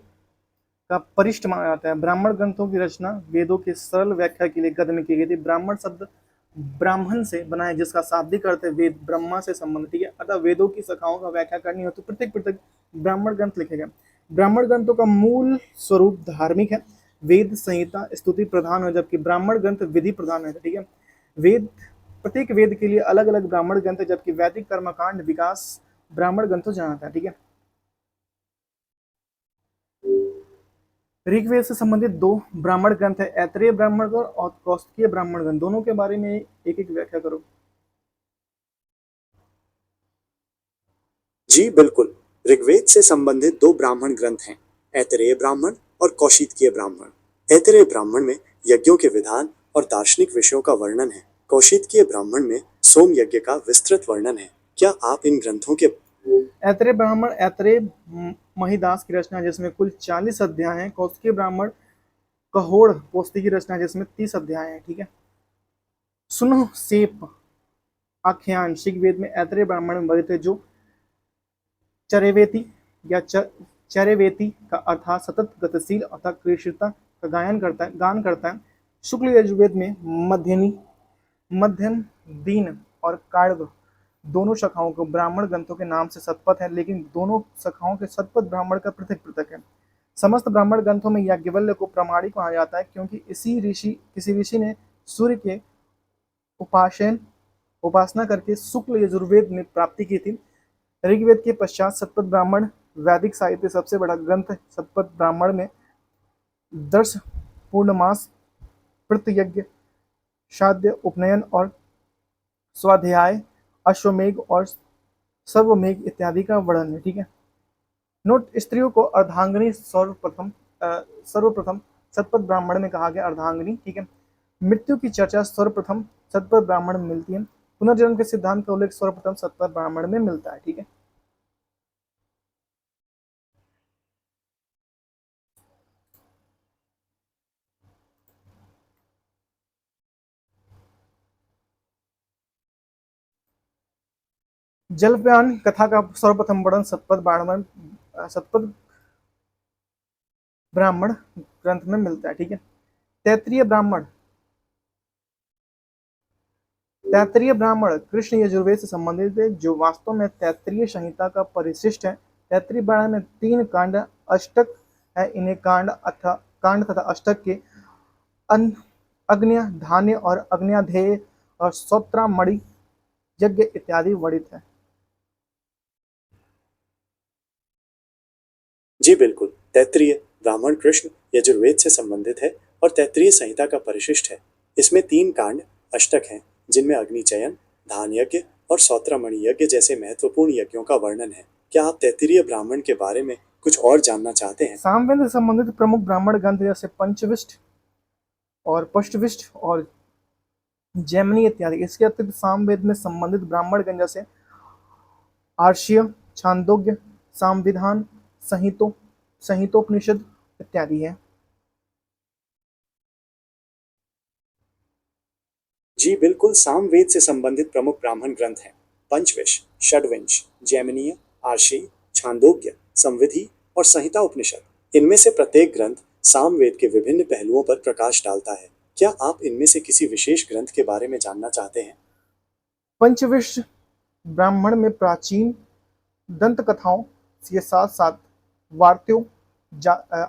का परिष्ठ माना जाता है। ब्राह्मण ग्रंथों की रचना वेदों की सरल व्याख्या के लिए गद्य में की गई थी। ब्राह्मण शब्द ब्राह्मण से बना है, जिसका शाब्दिक अर्थ है वेद, ब्रह्मा से संबंधित। ठीक है। अतः वेदों की शाखाओं का व्याख्या करनी हो तो पृथक ब्राह्मण ग्रंथ लिखे गए। ब्राह्मण ग्रंथों का मूल स्वरूप धार्मिक है। वेद संहिता स्तुति प्रधान है, जबकि ब्राह्मण ग्रंथ विधि प्रधान है। ठीक है। प्रत्येक वेद के लिए अलग अलग ब्राह्मण ग्रंथ है, जबकि वैदिक कर्मकांड विकास ब्राह्मण ग्रंथों जाना था। ठीक है। ऋग्वेद से संबंधित 2 ब्राह्मण ग्रंथ है, ऐतरेय ब्राह्मण ग्रंथ और कौशिकीय ब्राह्मण ग्रंथ। दोनों के बारे में एक एक व्याख्या करो। जी बिल्कुल। ऋग्वेद से संबंधित दो ब्राह्मण ग्रंथ हैं, ऐतरेय ब्राह्मण और कौशितकीय ब्राह्मण। ऐतरेय ब्राह्मण में यज्ञों के विधान और दार्शनिक विषयों का वर्णन है। कौशितकीय ब्राह्मण में सोम यज्ञ का विस्तृत वर्णन है। क्या आप इन ग्रंथों के ऐतरेय ब्राह्मण ऐतरेय महिदास की रचना जिसमें कुल 40 अध्याय हैं। कौशिकीय ब्राह्मण कहोड़ पोस्ती की रचना जिसमें 30 अध्याय हैं। ठीक है। सुनो सेप आख्यान ऋग्वेद में ऐतरेय ब्राह्मण में वर्णित है, जो चरैवेति या चरैवेति का अर्थात सतत गतिशील अर्थात क्रियाशीलता का गान करता है। शुक्ल यजुर्वेद में मध्यम दीन और काण्व दोनों शाखाओं को ब्राह्मण ग्रंथों के नाम से सतपथ है, लेकिन दोनों शाखाओं के सतपथ ब्राह्मण का पृथक पृथक है। समस्त ब्राह्मण ग्रंथों में याज्ञवल्क्य को प्रमाणिक कहा जाता है, क्योंकि किसी ऋषि ने सूर्य के उपासना करके शुक्ल यजुर्वेद में प्राप्ति की थी। ऋग्वेद के पश्चात सतपथ ब्राह्मण वैदिक साहित्य सबसे बड़ा ग्रंथ। सतपथ ब्राह्मण में दर्श, पूर्णमास, प्रतियज्ञ, शाद्य, उपनयन और स्वाध्याय, अश्वमेघ और सर्वमेघ इत्यादि का वर्णन है। ठीक है। नोट, स्त्रियों को अर्धांगिनी सर्वप्रथम सतपथ ब्राह्मण में कहा गया अर्धांगिनी। ठीक है। मृत्यु की चर्चा सर्वप्रथम सतपथ ब्राह्मण में मिलती है। पुनर्जन्म के सिद्धांत का उल्लेख सर्वप्रथम सतपथ ब्राह्मण में मिलता है। ठीक है। जलपान कथा का सर्वप्रथम वर्णन सतपथ ब्राह्मण ग्रंथ में मिलता है। ठीक है। तैत्तरीय ब्राह्मण कृष्ण यजुर्वेद से संबंधित है, जो वास्तव में तैत्तरीय संहिता का परिशिष्ट है। तैत्तरीय ब्राह्मण में 3 कांड अष्टक है। इन्हें कांड तथा अष्टक के अग्न्य, धान्य और अग्न्याध्येय और स्तोत्रमणि यज्ञ इत्यादि वर्णित है। जी बिल्कुल। तैत्तरीय ब्राह्मण कृष्ण यजुर्वेद से संबंधित है और तैत्तरीय संहिता का परिशिष्ट है। इसमें 3 कांड अष्टक हैं, जिनमें अग्निचयन, धान यज्ञ और सौत्रमणि यज्ञ जैसे महत्वपूर्ण यज्ञों का वर्णन है। क्या आप तैत्तरीय ब्राह्मण के बारे में कुछ और जानना चाहते हैं? सामवेद से संबंधित प्रमुख ब्राह्मण ग्रंथ जैसे पंचविष्ट और पष्टविष्ट और जैमिनी इत्यादि। इसके अतिरिक्त सामवेद में संबंधित ब्राह्मण ग्रंथ जैसे आर्ष्य, छांदोग्य, सामविधान, संहितोपनिषद इत्यादि है। जी बिल्कुल। सामवेद से संबंधित प्रमुख ब्राह्मण ग्रंथ हैं पंचविश, षड्विंश, जैमिनीय, आर्षी, छांदोग्य, संविधि और संहिता उपनिषद। इनमें से प्रत्येक ग्रंथ सामवेद के विभिन्न पहलुओं पर प्रकाश डालता है। क्या आप इनमें से किसी विशेष ग्रंथ के बारे में जानना चाहते हैं? पंचविश ब्राह्मण में प्राचीन दंत कथाओं के साथ साथ वार्त्यों,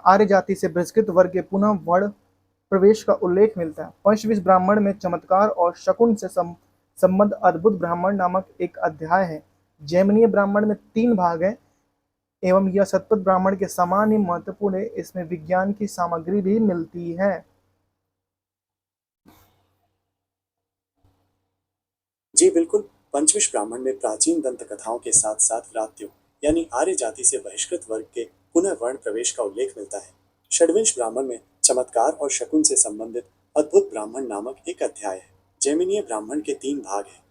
आर्य जाति से बहिष्कृत वर्ग के पुनः वर्ण प्रवेश का उल्लेख मिलता है। पंचविश ब्राह्मण में चमत्कार और शकुन से संबंध अद्भुत ब्राह्मण नामक एक अध्याय है। जैमिनीय ब्राह्मण में 3 भाग हैं एवं यह सतपथ ब्राह्मण के समान ही महत्वपूर्ण है। इसमें विज्ञान की सामग्री भी मिलती है। जी बिल्कुल। पंचविश ब्राह्मण में प्राचीन दंत कथाओं के साथ साथ व्रात्यों यानी आर्य जाति से बहिष्कृत वर्ग के पुनः वर्ण प्रवेश का उल्लेख मिलता है। षड्विंश ब्राह्मण में चमत्कार और शकुन से संबंधित अद्भुत ब्राह्मण नामक एक अध्याय है। जैमिनीय ब्राह्मण के 3 भाग हैं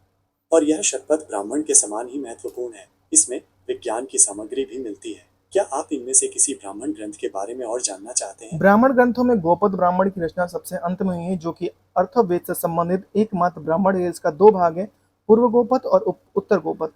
और यह शतपथ ब्राह्मण के समान ही महत्वपूर्ण है। इसमें विज्ञान की सामग्री भी मिलती है। क्या आप इनमें से किसी ब्राह्मण ग्रंथ के बारे में और जानना चाहते हैं? ब्राह्मण ग्रंथों में गोपद ब्राह्मण की रचना सबसे अंत में हुई है, जो कि अर्थवेद से संबंधित एकमात्र ब्राह्मण है। इसका 2 भाग है, पूर्व गोपथ और उत्तर गोपथ।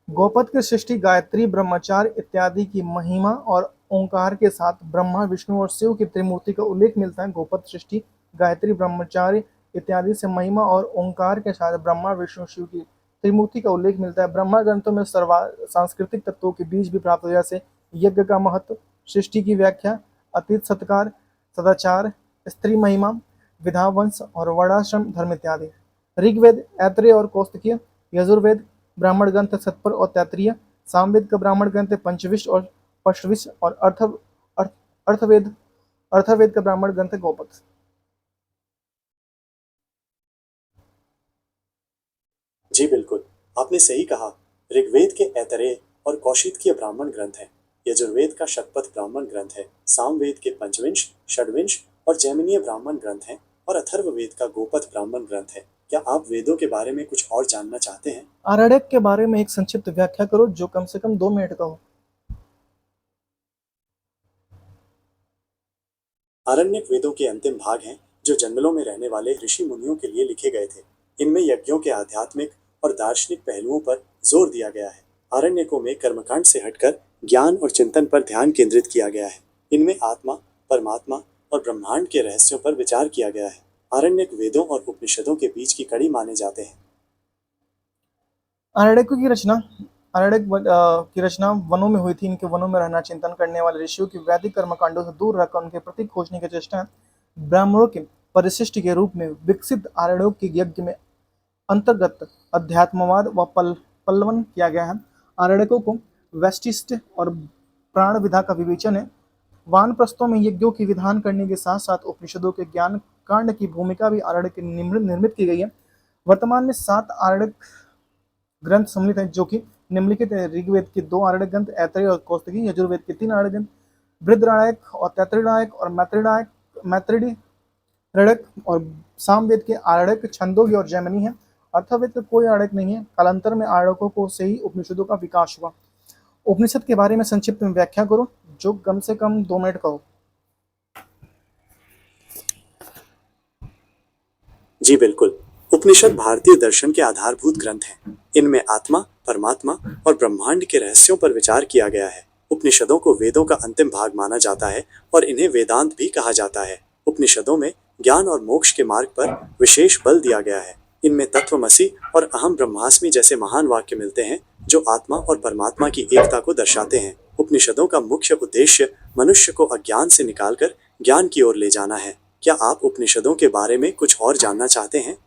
गोपथ की सृष्टि गायत्री, ब्रह्मचार्य इत्यादि की महिमा और ओंकार के साथ ब्रह्मा, विष्णु और शिव की त्रिमूर्ति का उल्लेख मिलता है। गोपथ सृष्टि गायत्री, ब्रह्मचार्य इत्यादि से महिमा और ओंकार के साथ ब्रह्मा, विष्णु, शिव की त्रिमूर्ति का उल्लेख मिलता है। ब्रह्मा ग्रंथों में सांस्कृतिक तत्वों के बीज भी प्राप्त हो, जैसे यज्ञ का महत्व, सृष्टि की व्याख्या, अतीत सत्कार, सदाचार, स्त्री महिमा, विधावंश और वर्णाश्रम धर्म इत्यादि। ऋग्वेद, ऐतरेय और कौस्तिकीय, यजुर्वेद, ब्राह्मण ग्रंथ सतपथ और तैत्तरीय, सामवेद का ब्राह्मण ग्रंथ है पंचविश और पशविश, और अर्थवेद अर्थवेद का ब्राह्मण ग्रंथ है गौपद। जी बिल्कुल, आपने सही कहा। ऋग्वेद के ऐतरेय और कौशितकीय ब्राह्मण ग्रंथ हैं। यजुर्वेद का शतपथ ब्राह्मण ग्रंथ है। सामवेद के पंचविंश, षड्विंश और जैमिनीय ब्राह्मण ग्रंथ हैं, और अथर्ववेद का गोपथ ब्राह्मण ग्रंथ है। क्या आप वेदों के बारे में कुछ और जानना चाहते हैं? आरण्यक के बारे में एक संक्षिप्त व्याख्या करो जो कम से कम 2 मिनट का हो। आरण्यक वेदों के अंतिम भाग हैं, जो जंगलों में रहने वाले ऋषि मुनियों के लिए लिखे गए थे। इनमें यज्ञों के आध्यात्मिक और दार्शनिक पहलुओं पर जोर दिया गया है। आरण्यकों में कर्मकांड से हटकर ज्ञान और चिंतन पर ध्यान केंद्रित किया गया है। इनमें आत्मा, परमात्मा और ब्रह्मांड के रहस्यों पर विचार किया गया है। आरण्यक वेदों और उपनिषदों के बीच की कड़ी माने जाते हैं। आरण्यकों की रचना की रचना वनों में हुई थी। इनके वनों में रहना, चिंतन करने वाले ऋषियों की वैदिक कर्मकांडों से दूर रहकर उनके प्रतीक खोजने की चेष्टा ब्राह्मणों के परिशिष्ट के रूप में विकसित आरण्यों के यज्ञ में अंतर्गत अध्यात्मवाद व पल्लवन किया गया है। आरण्यकों को वैशिष्ट और प्राण विधा का विवेचन है। वानप्रस्थों में यज्ञों की विधान करने के साथ साथ उपनिषदों के ज्ञान कांड की भूमिका भी आरण्यक के निर्मित की गई है। वर्तमान में 7 आरण्यक ग्रंथ सम्मिलित हैं, जो कि निम्नलिखित है। ऋग्वेद के 2 आरण्यक ग्रंथ ऐतरेय और कौस्तुकी, यजुर्वेद के 3 आरण्यक ग्रंथ बृहदारण्यक और तैत्तिरीय और मैत्रेयी आरण्यक, और सामवेद के आरण्यक छंदोग्य और जैमिनी है। अर्थवेद का कोई आरण्यक नहीं है। कालांतर में आरण्यकों को से ही उपनिषदों का विकास हुआ। उपनिषद के बारे में संक्षिप्त में व्याख्या करो जो कम से कम 2 मिनट का हो। जी बिल्कुल, उपनिषद भारतीय दर्शन के आधारभूत ग्रंथ हैं। इनमें आत्मा, परमात्मा और ब्रह्मांड के रहस्यों पर विचार किया गया है। उपनिषदों को वेदों का अंतिम भाग माना जाता है और इन्हें वेदांत भी कहा जाता है। उपनिषदों में ज्ञान और मोक्ष के मार्ग पर विशेष बल दिया गया है। इनमें तत्वमसि और अहम ब्रह्मास्मि जैसे महान वाक्य मिलते हैं, जो आत्मा और परमात्मा की एकता को दर्शाते हैं। उपनिषदों का मुख्य उद्देश्य मनुष्य को अज्ञान से निकालकर ज्ञान की ओर ले जाना है। क्या आप उपनिषदों के बारे में कुछ और जानना चाहते हैं?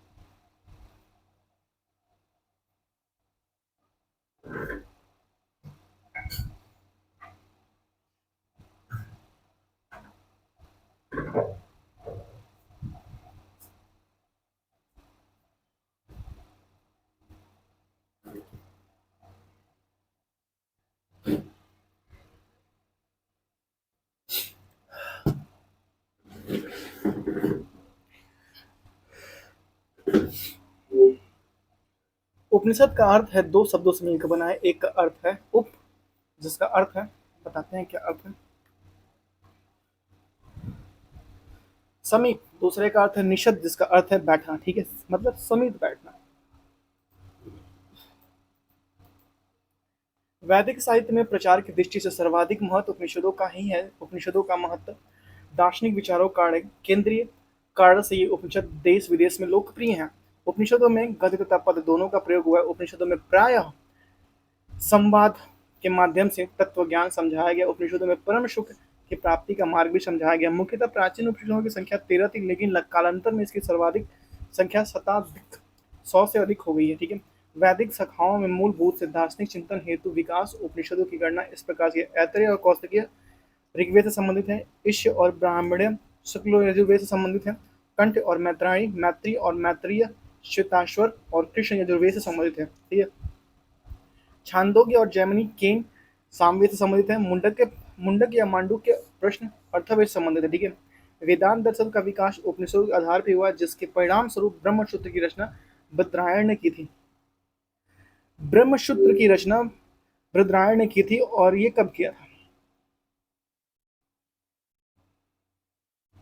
उपनिषद का अर्थ है 2 शब्दों से मिलकर बना है। एक का अर्थ है उप, जिसका अर्थ है, बताते हैं क्या अर्थ है, समीप। दूसरे का अर्थ है निषद, जिसका अर्थ है बैठना। ठीक है, मतलब समीप बैठना। वैदिक साहित्य में प्रचार की दृष्टि से सर्वाधिक महत्व उपनिषदों का ही है। उपनिषदों का महत्व दार्शनिक विचारों कारण केंद्रीय कारण से ये उपनिषद देश विदेश में लोकप्रिय हैं। उपनिषदों में गद्य तथा पद दोनों का प्रयोग हुआ है। उपनिषदों में प्रायः संवाद के माध्यम से तत्व ज्ञान समझाया गया। उपनिषदों में परम सुख की प्राप्ति का मार्ग भी समझाया गया। मुख्यतः प्राचीन उपनिषदों की संख्या 13 थी, लेकिन कालांतर में इसकी सर्वाधिक संख्या 100 से अधिक हो गई है। ठीक है, वैदिक शाखाओं में मूलभूत से दार्शनिक चिंतन हेतु विकास उपनिषदों की गणना इस प्रकार से ऐतरेय और कौस्तुकीय ऋग्वेद से संबंधित है। ईश्य और ब्राह्मण्य शुक्ल यजुर्वेद से संबंधित है। कंठ और मैत्रायणी, मैत्री और मैत्रेय श्वेताश्वर और कृष्ण यजुर्वेद से संबंधित है। ठीक है, छांदोग्य और जैमिनी केन सामवेद से संबंधित है। मुंडक या मांडुक्य प्रश्न अर्थवेद से संबंधित है। ठीक है, वेदांत दर्शन का विकास उपनिषदों के आधार पर हुआ, जिसके परिणाम स्वरूप ब्रह्मसूत्र की रचना बद्रायण ने की थी। ब्रह्मसूत्र की रचना बद्रायण ने की थी, और ये कब किया था?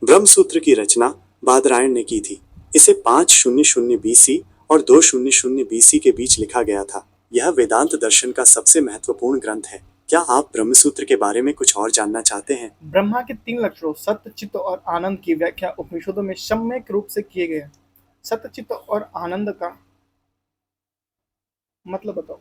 ब्रह्मसूत्र की रचना बादरायण ने की थी। इसे 500 BC और 200 BC के बीच लिखा गया था। यह वेदांत दर्शन का सबसे महत्वपूर्ण ग्रंथ है। क्या आप ब्रह्मसूत्र के बारे में कुछ और जानना चाहते हैं? ब्रह्मा के 3 लक्षणों सत्य, चित्त और आनंद की व्याख्या उपनिषदों में सम्यक रूप से किए गए हैं। सत्य, चित्त और आनंद का मतलब बताओ।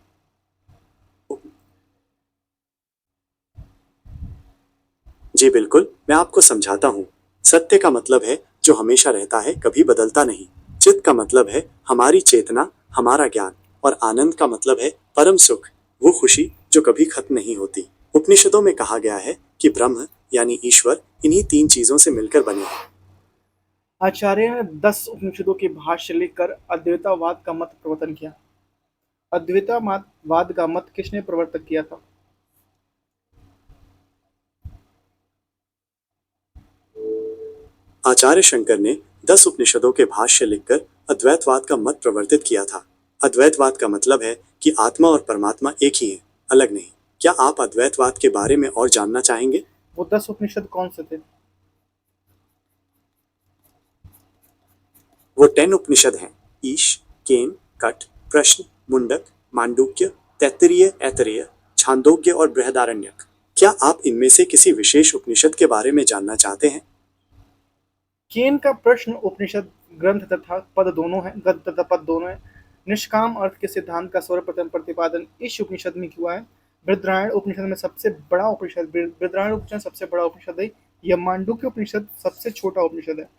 जी बिल्कुल, मैं आपको समझाता हूँ। सत्य का मतलब है जो हमेशा रहता है, कभी बदलता नहीं। चित्त का मतलब है हमारी चेतना, हमारा ज्ञान। और आनंद का मतलब है परम सुख, वो खुशी जो कभी खत्म नहीं होती। उपनिषदों में कहा गया है कि ब्रह्म यानी ईश्वर इन्हीं तीन चीजों से मिलकर बने हैं। आचार्य ने 10 उपनिषदों के भाष्य लिखकर अद्वैतवाद का मत प्रवर्तन किया। अद्वैतवाद का मत किसने प्रवर्तन किया था? आचार्य शंकर ने 10 उपनिषदों के भाष्य लिखकर अद्वैतवाद का मत प्रवर्तित किया था। अद्वैतवाद का मतलब है कि आत्मा और परमात्मा एक ही है, अलग नहीं। क्या आप अद्वैतवाद के बारे में और जानना चाहेंगे? वो 10 उपनिषद कौन से थे? वो 10 उपनिषद हैं: ईश, केन, कट, प्रश्न, मुंडक, मांडुक्य, तैत्तिरीय, ऐतरेय, छांदोग्य और बृहदारण्यक। क्या आप इनमें से किसी विशेष उपनिषद के बारे में जानना चाहते हैं? केन का प्रश्न उपनिषद ग्रंथ तथा पद दोनों है, गद तथा पद दोनों है। निष्काम अर्थ के सिद्धांत का सर्वप्रथम प्रतिपादन इस उपनिषद में हुआ है। बृहदारण्यक उपनिषद में सबसे बड़ा उपनिषद बृहदारण्यक उपनिषद सबसे बड़ा उपनिषद है। यह मांडुक्य उपनिषद सबसे छोटा उपनिषद है।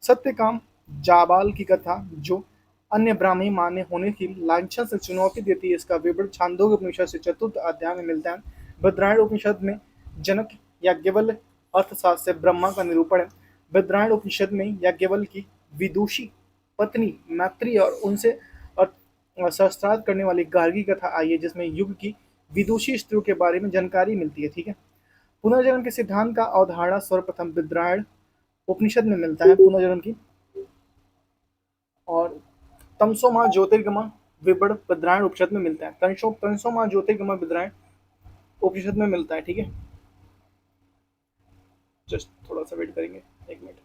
सत्यकाम जाबाल की कथा जो अन्य ब्राह्मी मान्य होने की लांछन से चुनौती देती है, इसका विवरण छांदोग्य उपनिषद से चतुर्थ अध्याय में मिलता है। बृहदारण्यक उपनिषद में जनक याज्ञवल्क्य अर्थशास्त्र से ब्रह्मा का निरूपण है। बृहदारण्यक उपनिषद में याज्ञवल्क्य की विदुषी पत्नी मैत्री और उनसे शास्त्रार्थ करने वाली गार्गी कथा आई है, जिसमें युग की विदुषी स्त्रियों के बारे में जानकारी मिलती है। ठीक है। पुनर्जन्म के सिद्धांत का अवधारणा सर्वप्रथम बृहदारण्यक उपनिषद में मिलता है। पुनर्जन्म की और तमसोमा ज्योतिर्गमा विवरण बृहदारण्यक उपनिषद में मिलता है। तमसोमा ज्योतिर्गमा बृहदारण्यक उपनिषद में मिलता है। ठीक है। जस्ट थोड़ा सा वेट करेंगे, 1 मिनट।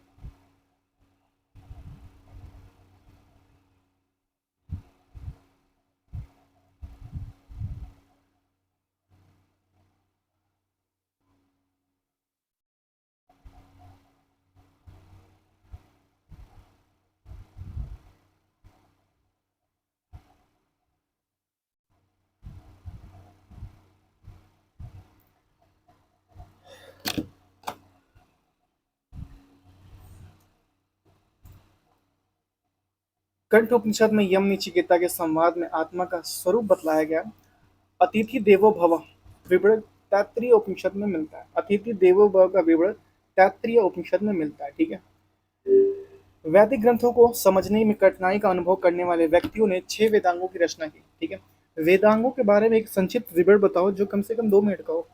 कंठ उपनिषद में यम नचिकेता के संवाद में आत्मा का स्वरूप बतलाया गया। अतिथि देवो भव विवरण तैत्तिरीय उपनिषद में मिलता है। अतिथि देवो भव का विवरण तैत्तिरीय उपनिषद में मिलता है। ठीक है। वैदिक ग्रंथों को समझने में कठिनाई का अनुभव करने वाले व्यक्तियों ने 6 वेदांगों की रचना की। ठीक है। वेदांगों के बारे में एक संक्षिप्त विवरण बताओ जो कम से कम 2 मिनट का हो।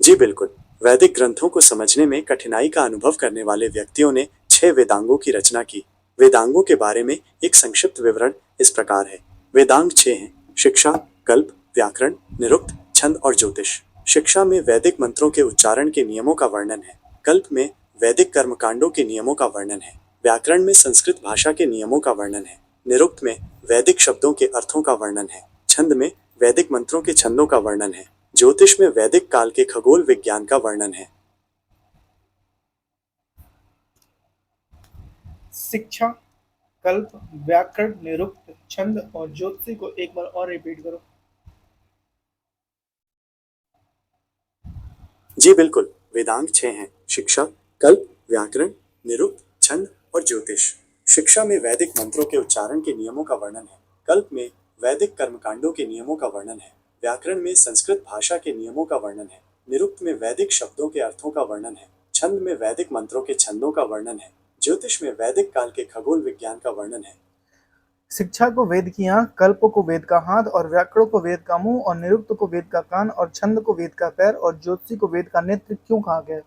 जी बिल्कुल। वैदिक ग्रंथों को समझने में कठिनाई का अनुभव करने वाले व्यक्तियों ने 6 वेदांगों की रचना की। वेदांगों के बारे में एक संक्षिप्त विवरण इस प्रकार है। वेदांग 6 हैं: शिक्षा, कल्प, व्याकरण, निरुक्त, छंद और ज्योतिष। शिक्षा में वैदिक मंत्रों के उच्चारण के नियमों का वर्णन है। कल्प में वैदिक कर्मकांडों के नियमों का वर्णन है। व्याकरण में संस्कृत भाषा के नियमों का वर्णन है। निरुक्त में वैदिक शब्दों के अर्थों का वर्णन है। छंद में वैदिक मंत्रों के छंदों का वर्णन है। ज्योतिष में वैदिक काल के खगोल विज्ञान का वर्णन है। शिक्षा, कल्प, व्याकरण, निरुक्त, छंद और ज्योतिषी को एक बार और रिपीट करो। जी बिल्कुल। वेदांग 6 हैं: शिक्षा, कल्प, व्याकरण, निरुक्त, छंद और ज्योतिष। शिक्षा में वैदिक मंत्रों के उच्चारण के नियमों का वर्णन है। कल्प में वैदिक कर्मकांडों के नियमों का वर्णन है। व्याकरण में संस्कृत भाषा के नियमों का वर्णन है। निरुक्त में वैदिक शब्दों के अर्थों का वर्णन है। छंद में वैदिक मंत्रों के छंदों का वर्णन है। ज्योतिष में वैदिक काल के खगोल विज्ञान का वर्णन है। शिक्षा को वेद की आंख, कल्प को वेद का हाथ और व्याकरण को वेद का मुंह और निरुक्त को वेद का कान और छंद को वेद का पैर और ज्योतिषी को वेद का नेत्र क्यों कहा गया?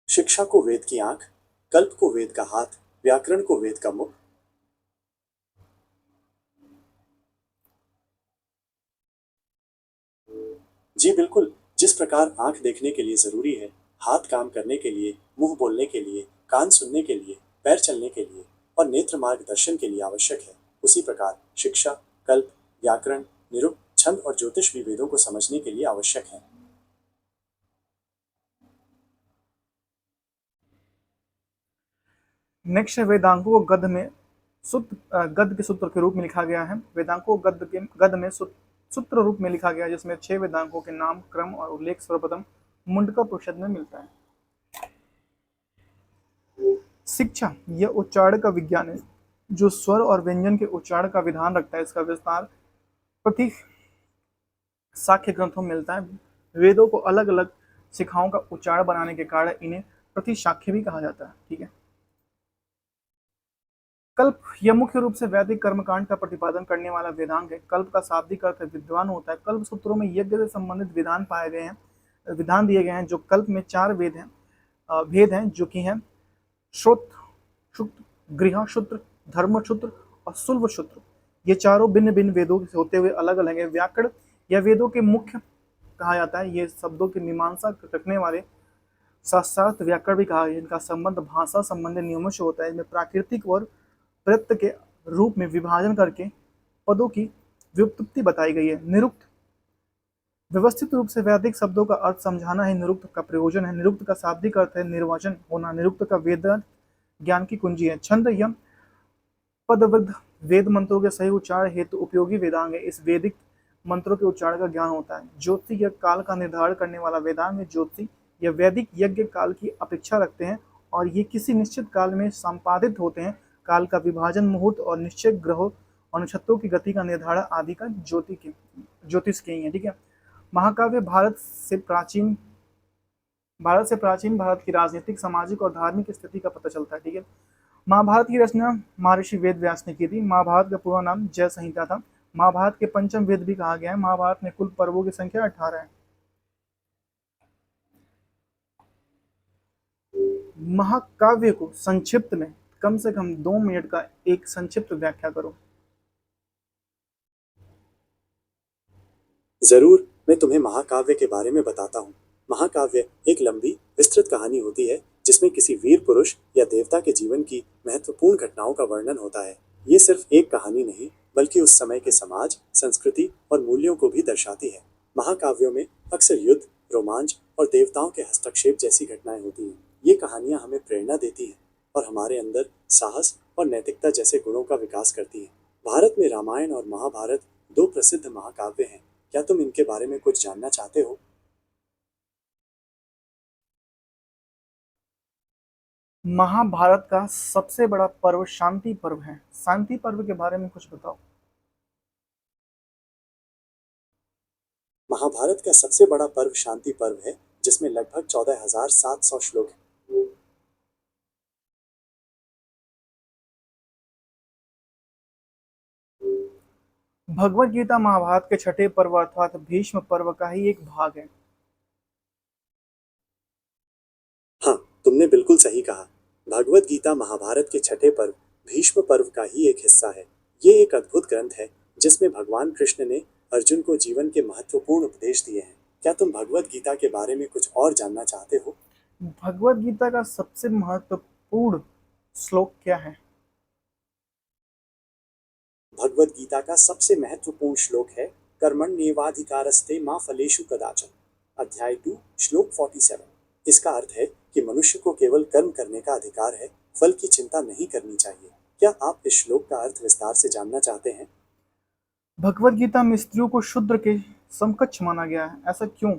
शिक्षा को वेद की आंख, कल्प को वेद का हाथ, व्याकरण को वेद का मुख। जी बिल्कुल। जिस प्रकार आंख देखने के लिए जरूरी है, हाथ काम करने के लिए, मुंह बोलने के लिए, कान सुनने के लिए, पैर चलने के लिए और नेत्र मार्गदर्शन के लिए आवश्यक है, उसी प्रकार शिक्षा, कल्प, व्याकरण, निरुक्त, छंद और ज्योतिष भी वेदों को समझने के लिए आवश्यक है। नेक्स्ट है वेदांगों को गद्य के सूत्र के रूप में लिखा गया है। वेदांगों को गद्य में सूत्र रूप में लिखा गया है, जिसमें 6 वेदांगों के नाम, क्रम और उल्लेख सर्वप्रथम मुंडका उपनिषद में मिलता है। शिक्षा यह उच्चारण का विज्ञान है जो स्वर और व्यंजन के उच्चारण का विधान रखता है। इसका विस्तार प्रति साक्ष्य ग्रंथों में मिलता है। वेदों को अलग अलग शिखाओं का उच्चारण बनाने के कारण इन्हें प्रतिशाख्य भी कहा जाता है। ठीक है। कल्प यह मुख्य रूप से वैदिक कर्मकांड का प्रतिपादन करने वाला वेदांग है। कल्प का शाब्दिक अर्थ विद्वान होता है। कल्प सूत्रों में यज्ञ से संबंधित विधान पाए गए हैं, विधान दिए गए हैं। जो कल्प में 4 भेद हैं जो कि हैं श्रोत सूत्र, गृहसूत्र, धर्मसूत्र और शुल्बसूत्र। ये चारों भिन्न भिन्न वेदों से होते हुए अलग अलग है। व्याकरण या वेदों के मुख्य कहा जाता है। ये शब्दों की मीमांसा रखने वाले शास्त्रार्थ व्याकरण भी कहा है। इनका संबंध भाषा संबंधी नियमों से होता है। इसमें प्राकृतिक और प्रत्यय के रूप में विभाजन करके पदों की व्युत्पत्ति बताई गई है। निरुक्त व्यवस्थित रूप से वैदिक शब्दों का अर्थ समझाना ही निरुक्त का प्रयोजन है। निरुक्त का शाब्दिक अर्थ है निर्वचन होना। निरुक्त का वेद ज्ञान की कुंजी है। छंद यम पदवृद्ध वेद मंत्रों के सही उच्चारण हेतु उपयोगी वेदांग है। इस वैदिक मंत्रों के उच्चारण का ज्ञान होता है। ज्योति यह काल का निर्धारण करने वाला वेदांग है। ज्योति यह वैदिक यज्ञ काल की अपेक्षा रखते हैं और ये किसी निश्चित काल में संपादित होते हैं। काल का विभाजन मुहूर्त और निश्चय ग्रहों और नक्षत्रों की गति का निर्धारण आदि का ज्योतिष के ही है। ठीक है। महाकाव्य भारत से प्राचीन भारत की राजनीतिक, सामाजिक और धार्मिक स्थिति का पता चलता है। ठीक है। महाभारत की रचना महर्षि वेद व्यास ने की थी। महाभारत का पूरा नाम जय संहिता था। महाभारत के पंचम वेद भी कहा गया है। महाभारत में कुल पर्वों की संख्या 18 है। महाकाव्य को संक्षिप्त में कम से कम 2 मिनट का एक संक्षिप्त व्याख्या करो। जरूर, मैं तुम्हें महाकाव्य के बारे में बताता हूँ। महाकाव्य एक लंबी विस्तृत कहानी होती है जिसमें किसी वीर पुरुष या देवता के जीवन की महत्वपूर्ण घटनाओं का वर्णन होता है। ये सिर्फ एक कहानी नहीं बल्कि उस समय के समाज, संस्कृति और मूल्यों को भी दर्शाती है। महाकाव्यों में अक्सर युद्ध, रोमांच और देवताओं के हस्तक्षेप जैसी घटनाएं होती हैं। ये कहानियां हमें प्रेरणा देती हैं और हमारे अंदर साहस और नैतिकता जैसे गुणों का विकास करती हैं। भारत में रामायण और महाभारत 2 प्रसिद्ध महाकाव्य हैं। क्या तुम इनके बारे में कुछ जानना चाहते हो? महाभारत का सबसे बड़ा पर्व शांति पर्व है। शांति पर्व के बारे में कुछ बताओ। महाभारत का सबसे बड़ा पर्व शांति पर्व है जिसमें लगभग 14,700 श्लोक हैं। भगवत गीता महाभारत के छठे पर्व अर्थात भीष्म पर्व का ही एक भाग है। हाँ, तुमने बिल्कुल सही कहा। भगवत गीता महाभारत के छठे पर्व भीष्म पर्व का ही एक हिस्सा है। ये एक अद्भुत ग्रंथ है जिसमें भगवान कृष्ण ने अर्जुन को जीवन के महत्वपूर्ण उपदेश दिए हैं। क्या तुम भगवत गीता के बारे में कुछ और जानना चाहते हो? भगवत गीता का सबसे महत्वपूर्ण श्लोक क्या है? भगवत गीता का सबसे महत्वपूर्ण श्लोक है कर्मण्येवाधिकारस्ते मा फलेषु कदाचन, अध्याय 2 श्लोक 47। इसका अर्थ है कि मनुष्य को केवल कर्म करने का अधिकार है, फल की चिंता नहीं करनी चाहिए। क्या आप इस श्लोक का अर्थ विस्तार से जानना चाहते हैं? भगवत गीता में स्त्रियों को शूद्र के समकक्ष माना गया है, ऐसा क्यों?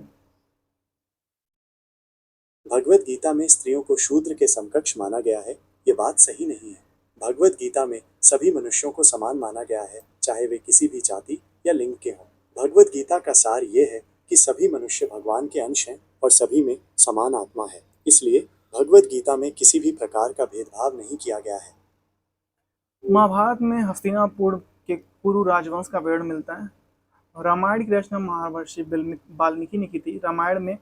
भगवत गीता में स्त्रियों को शूद्र के समकक्ष माना गया है, ये बात सही नहीं है। भगवत गीता में सभी मनुष्यों को समान माना गया है, चाहे वे किसी भी जाति या लिंग के हों। भगवत गीता का सार ये है कि सभी मनुष्य भगवान के अंश हैं और सभी में समान आत्मा है। इसलिए भगवत गीता में किसी भी प्रकार का भेदभाव नहीं किया गया है। महाभारत में हस्तिनापुर के कुरु राजवंश का वर्णन मिलता है। रामायण की रचना महर्षि वाल्मीकि ने की थी। रामायण में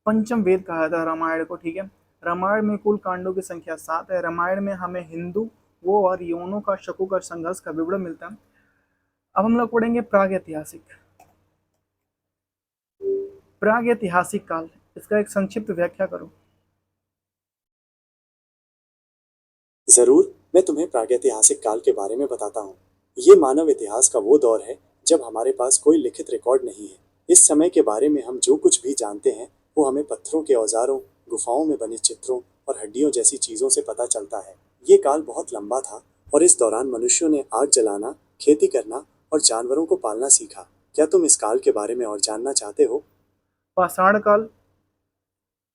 पंचम वेद कहा जाता है रामायण को। ठीक है। रामायण में कुल कांडों की संख्या 7 है। रामायण में हमें हिंदू वो और यवनों का शकों का संघर्ष का विवरण मिलता है। अब हम लोग पढ़ेंगे प्राग ऐतिहासिक काल। इसका एक संक्षिप्त व्याख्या करो। जरूर, मैं तुम्हें प्रागैतिहासिक काल के बारे में बताता हूँ। ये मानव इतिहास का वो दौर है जब हमारे पास कोई लिखित रिकॉर्ड नहीं है। इस समय के बारे में हम जो कुछ भी जानते हैं वो हमें पत्थरों के औजारों, गुफाओं में बने चित्रों और हड्डियों जैसी चीजों से पता चलता है। ये काल बहुत लंबा था और इस दौरान मनुष्यों ने आग जलाना, खेती करना और जानवरों को पालना सीखा। क्या तुम इस काल के बारे में और जानना चाहते हो? पाषाण काल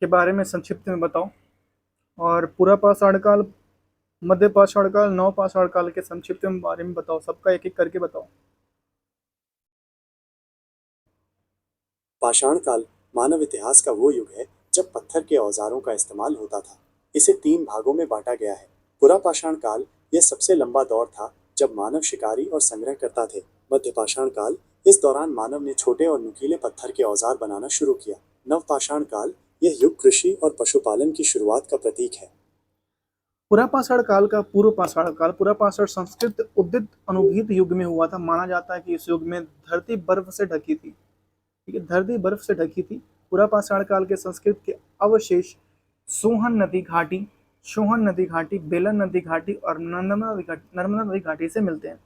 के बारे में संक्षिप्त में बताओ। और पूरा पाषाण काल मध्य पाषाण काल, नव पाषाण काल के संक्षिप्त में बारे में बताओ, सबका एक एक करके बताओ। पाषाण काल मानव इतिहास का वो युग है जब पत्थर के औजारों का इस्तेमाल होता था। इसे 3 भागों में बांटा गया है। पुरा पाषाण काल यह सबसे लंबा दौर था जब मानव शिकारी और संग्रह करता थे। मध्य पाषाण काल, इस दौरान मानव ने छोटे और नुकीले पत्थर के औजार बनाना शुरू किया। नव पाषाण काल, यह युग कृषि और पशुपालन की शुरुआत का प्रतीक है। पुरापाषाण काल का पूर्व पाषाण काल, पुरापाषाण संस्कृत उद्भिद अनुभूत युग में हुआ था। माना जाता है कि इस युग में धरती बर्फ से ढकी थी। ठीक है, धरती बर्फ से ढकी थी। पुरापाषाण काल के संस्कृत के अवशेष सोहन नदी घाटी, बेलन नदी घाटी और नर्मदा नदी घाटी से मिलते हैं।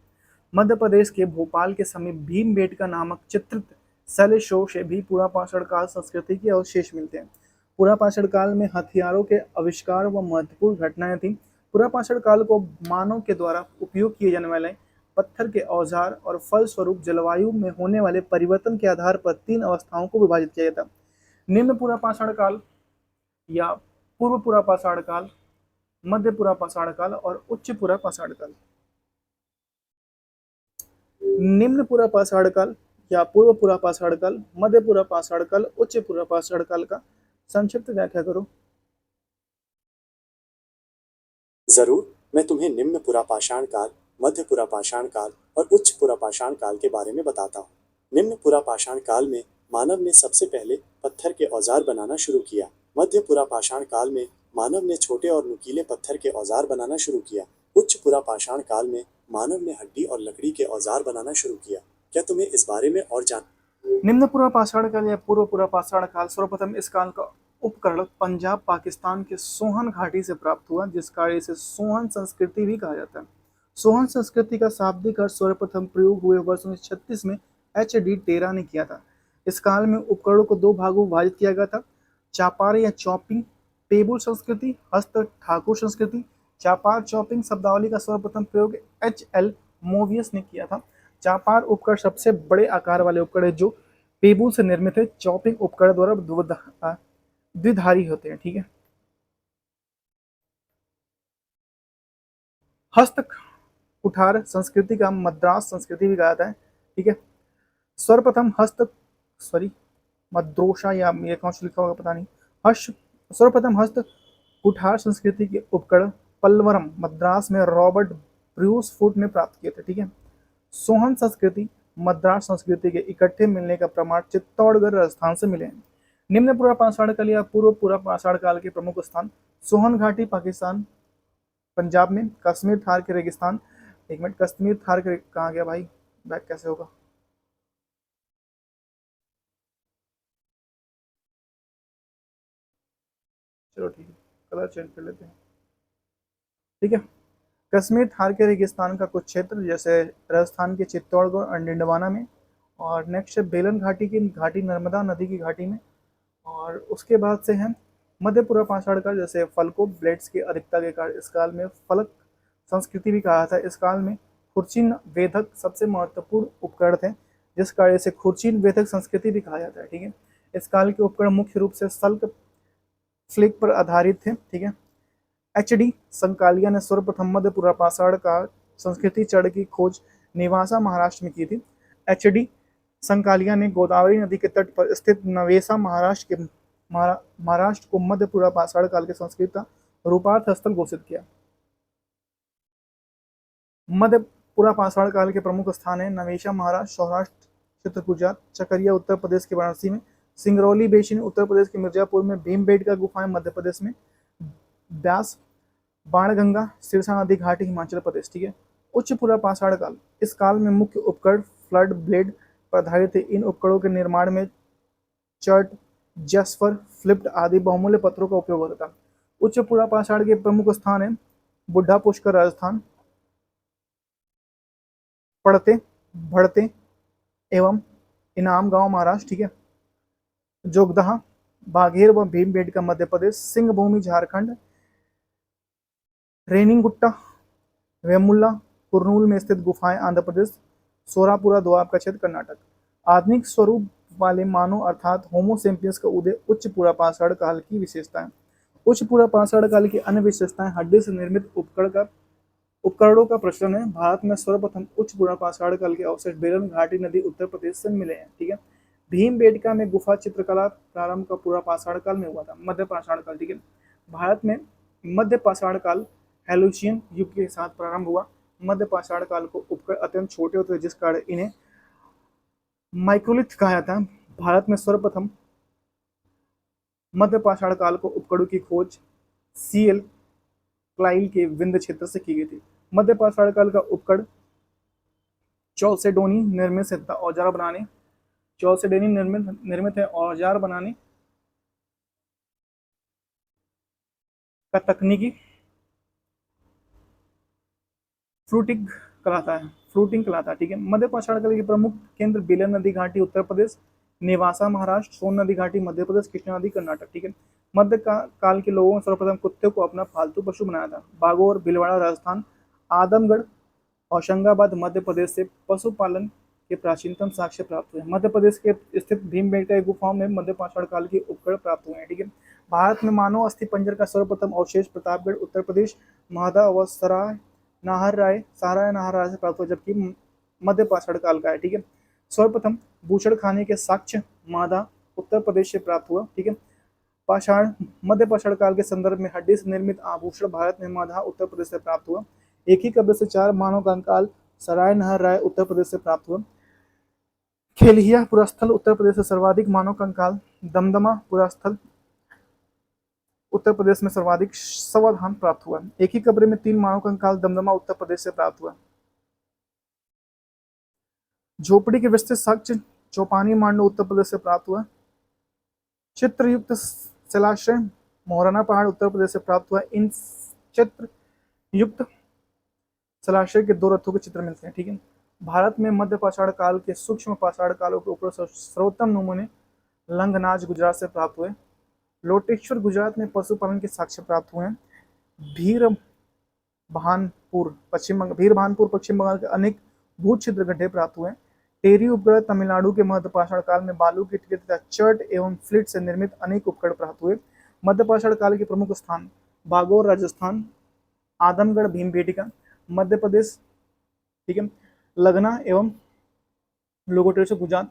मध्य प्रदेश के भोपाल के समीप भीमबेटका नामक चित्रित शैलशों से भी पुरापाषाण काल संस्कृति के अवशेष मिलते हैं। पुरापाषाण काल में हथियारों के आविष्कार व महत्वपूर्ण घटनाएं थीं। पुरापाषाण काल को मानव के द्वारा उपयोग किए जाने वाले पत्थर के औजार और फलस्वरूप जलवायु में होने वाले परिवर्तन के आधार पर 3 अवस्थाओं को विभाजित किया जाता है। निम्न पुरापाषाण काल या पूर्व पुरापाषाण काल, मध्य पुरापाषाण काल और उच्च पुरापाषाण काल। निम्न पुरापाषाण काल या पूर्व पुरापाषाण काल, मध्य पुरापाषाण काल, उच्च पुरापाषाण काल का संक्षिप्त व्याख्या करो। जरूर, मैं तुम्हें निम्न पुरापाषाण काल, मध्य पुरापाषाण काल और उच्च पुरापाषाण काल के बारे में बताता हूँ। निम्न पुरापाषाण काल में मानव ने सबसे पहले पत्थर के औजार बनाना शुरू किया। मध्य पुरापाषाण काल में मानव ने छोटे और नुकीले पत्थर के औजार बनाना शुरू किया। उच्च पुरापाषाण काल में मानव ने हड्डी और लकड़ी के औजार बनाना शुरू किया। क्या तुम्हें इस बारे में और जान निम्न पुरापाषाण काल या पूर्व पुरापाषाण काल, सर्वप्रथम इस काल का उपकरण पंजाब पाकिस्तान के सोहन घाटी से प्राप्त हुआ, जिस कार्य से सोहन संस्कृति भी कहा जाता है। सोहन संस्कृति का शाब्दिक अर्थ सर्वप्रथम प्रयोग हुए वर्ष 1936 में H.D. टेरा ने किया था। इस काल में उपकरणों को 2 भागों में विभाजित किया गया था। चापार या चॉपिंग पेबुल संस्कृति, हस्त ठाकुर संस्कृति। चापार चॉपिंग शब्दावली का सर्वप्रथम प्रयोग H.L. मोवियस ने किया था। चापार उपकरण सबसे बड़े आकार वाले उपकरण जो पेबुल से निर्मित है। चॉपिंग उपकरण द्वारा द्विधारी होते हैं। ठीक है, हस्त कुठार संस्कृति का मद्रास संस्कृति भी कहा जाता है। ठीक है, सर्वप्रथम मद्रोशा या ये कौन सा लिखा होगा पता नहीं। सर्वप्रथम हस्त कुठार संस्कृति के उपकरण पल्वरम मद्रास में रॉबर्ट ब्रूस फुट ने प्राप्त किए थे। ठीक है, सोहन संस्कृति मद्रास संस्कृति के इकट्ठे मिलने का प्रमाण चित्तौड़गढ़ राजस्थान से मिले हैं। निम्न पुरापाषाण काल या पूर्व पुरापाषाण काल के प्रमुख स्थान सोहन घाटी पाकिस्तान, पंजाब में कश्मीर थार के रेगिस्तान। एक मिनट, कश्मीर थार के कहाँ गया भाई, बैक कैसे होगा। चलो ठीक है, कलर चेंज कर लेते हैं। ठीक है, कश्मीर थार के रेगिस्तान का कुछ क्षेत्र जैसे राजस्थान के चित्तौड़गढ़ और डिंडवाना में, और नेक्स्ट है बेलन घाटी की घाटी नर्मदा नदी की घाटी में, और उसके बाद से है मध्य पुरापाषाण काल, जैसे फल्को ब्लेड्स की अधिकता के कारण इस काल में फलक संस्कृति भी कहा था। इस काल में खुर्चीन वेधक सबसे महत्वपूर्ण उपकरण थे, जिस कार्य से खुर्चीन वेधक संस्कृति भी कहा जाता है। ठीक है, इस काल के उपकरण मुख्य रूप से सल्क फ्लिक पर आधारित थे। ठीक है, H.D. संकालिया ने सर्वप्रथम मध्य पुरापाषाण काल संस्कृति चढ़ की खोज निवासा महाराष्ट्र में की थी। H.D. संकालिया ने गोदावरी नदी के तट पर स्थित नवेसा महाराष्ट्र को मध्य पुरापाषाण काल के संस्कृति का रूपार्थ स्थल घोषित किया। मध्य पुरापाषाण काल के प्रमुख स्थान है नवेशा महाराष्ट्र, सौराष्ट्र क्षेत्र गुजरात, चकरिया उत्तर प्रदेश के वाराणसी में, सिंगरौली बेसिन उत्तर प्रदेश के मिर्जापुर में, भीमबेटका गुफाएं मध्य प्रदेश में, ब्यास बाणगंगा सिरसा नदी घाटी हिमाचल प्रदेश। ठीक है, उच्च पुरापाषाण काल, इस काल में मुख्य उपकरण फ्लड ब्लेड पर आधारित थे। इन उपकरणों के निर्माण में चर्ट, जस्फर, फ्लिप्ड आदि बहुमूल्य पत्थरों का उपयोग होता था। उच्च पुरापाषाण के प्रमुख स्थान है बुढ़ा पुष्कर राजस्थान, पड़ते भड़ते एवं इनाम गांव महाराष्ट्र। ठीक है, जोगदहा बाघेर व भीमबेटका मध्य प्रदेश, सिंहभूमि झारखंड, रेनीगुट्टा वेमुला कुर्नूल में स्थित गुफाएं आंध्र प्रदेश, सोरापुरा दोआब का क्षेत्र कर्नाटक। आधुनिक स्वरूप वाले मानव अर्थात होमो सेपियंस का उदय उच्च पुरापाषाण काल की विशेषता है। उच्च पूरा पाषाण काल की अन्य विशेषताएं हड्डी से निर्मित उपकरणों का प्रचलन है। भारत में सर्वप्रथम उच्च पूरा पाषाण काल के अवशेष बेलन घाटी नदी उत्तर प्रदेश से मिले हैं। ठीक है, भीमबेटका में गुफा चित्रकला प्रारंभ का पूरा पाषाण काल में हुआ था, मध्य पाषाण काल। ठीक है, भारत में मध्य पाषाण काल हेलुसियन युग के साथ प्रारंभ हुआ। मध्य पाषाण काल को उपकरण अत्यंत छोटे होते जिस कारण इन्हें माइक्रोलिथ कहा जाता है। भारत में सर्वप्रथम मध्य पाषाण काल को उपकरणों की खोज सीएल क्लाइल के विंध्य क्षेत्र से की गई थी। मध्य पाषाण काल का उपकरण चौसेडोनी निर्मित है औजार बनाने चौसेडोनी निर्मित है औजार बनाने का तकनीकी फ्रूटिंग कहलाता है। ठीक है, मध्य पाषाण काल के प्रमुख केंद्र बेलन नदी घाटी उत्तर प्रदेश, नेवासा महाराष्ट्र, सोन नदी घाटी मध्य प्रदेश, कृष्णा नदी कर्नाटक। ठीक है, मध्य काल के लोगों ने सर्वप्रथम कुत्ते को अपना पालतू पशु बनाया था। बागोर भीलवाड़ा राजस्थान, आदमगढ़ होशंगाबाद मध्य प्रदेश से पशुपालन के प्राचीनतम साक्ष्य प्राप्त हुए। मध्य प्रदेश के स्थित भीमबेटका गुफाओं में मध्य पाषाण काल के उपकरण प्राप्त हुए हैं। ठीक है, भारत में मानव अस्थि पंजर का सर्वप्रथम अवशेष प्रतापगढ़ उत्तर प्रदेश, महादा व सराय नाहर राय से प्राप्त हुआ, जबकि मध्य पाषाण काल का है। ठीक है, सर्वप्रथम बूचड़ खाने के साक्ष्य मादा उत्तर प्रदेश से प्राप्त हुआ। ठीक है, पाषाण मध्य पाषाण काल के संदर्भ में हड्डी से निर्मित आभूषण भारत में माधा उत्तर प्रदेश से प्राप्त हुआ। एक ही कब्र से 4 मानव कंकाल सराय नहर राय उत्तर प्रदेश से प्राप्त हुआ। खेलिया पुरास्थल उत्तर प्रदेश से सर्वाधिक मानव कंकाल, दमदमा पुरास्थल उत्तर प्रदेश में सर्वाधिक समाधान प्राप्त हुआ। एक ही कब्र में 3 मानव कंकाल दमदमा उत्तर प्रदेश से प्राप्त हुआ। झोपड़ी के विस्तृत साक्ष्य चौपानी मांडो उत्तर प्रदेश से प्राप्त हुआ। चित्रयुक्त शिलाश्रय मोहराना पहाड़ उत्तर प्रदेश से प्राप्त हुआ। इन चित्र युक्त शिलाश्रय के 2 रथों के चित्र मिलते हैं। ठीक है, भारत में मध्य पाषाण काल के सूक्ष्म पाषाण कालों के ऊपर सर्वोत्तम नमूने लंगनाज गुजरात से प्राप्त हुए। लोटेश्वर गुजरात में पशुपालन के साक्ष्य प्राप्त हुए हैं। भीरभानपुर पश्चिम बंगाल के अनेक भू छिद्र गड्ढे प्राप्त हुए। टेरी उपग्रह तमिलनाडु के मध्य पाषाण काल में बालू की टिकट तथा चर्ट एवं फ्लिट से निर्मित अनेक उपकरण प्राप्त हुए। मध्य पाषाण काल के प्रमुख स्थान बागोर राजस्थान, आदमगढ़ भीमबेटका मध्य प्रदेश। ठीक है, लगना एवं लोगोटेश्वर गुजरात,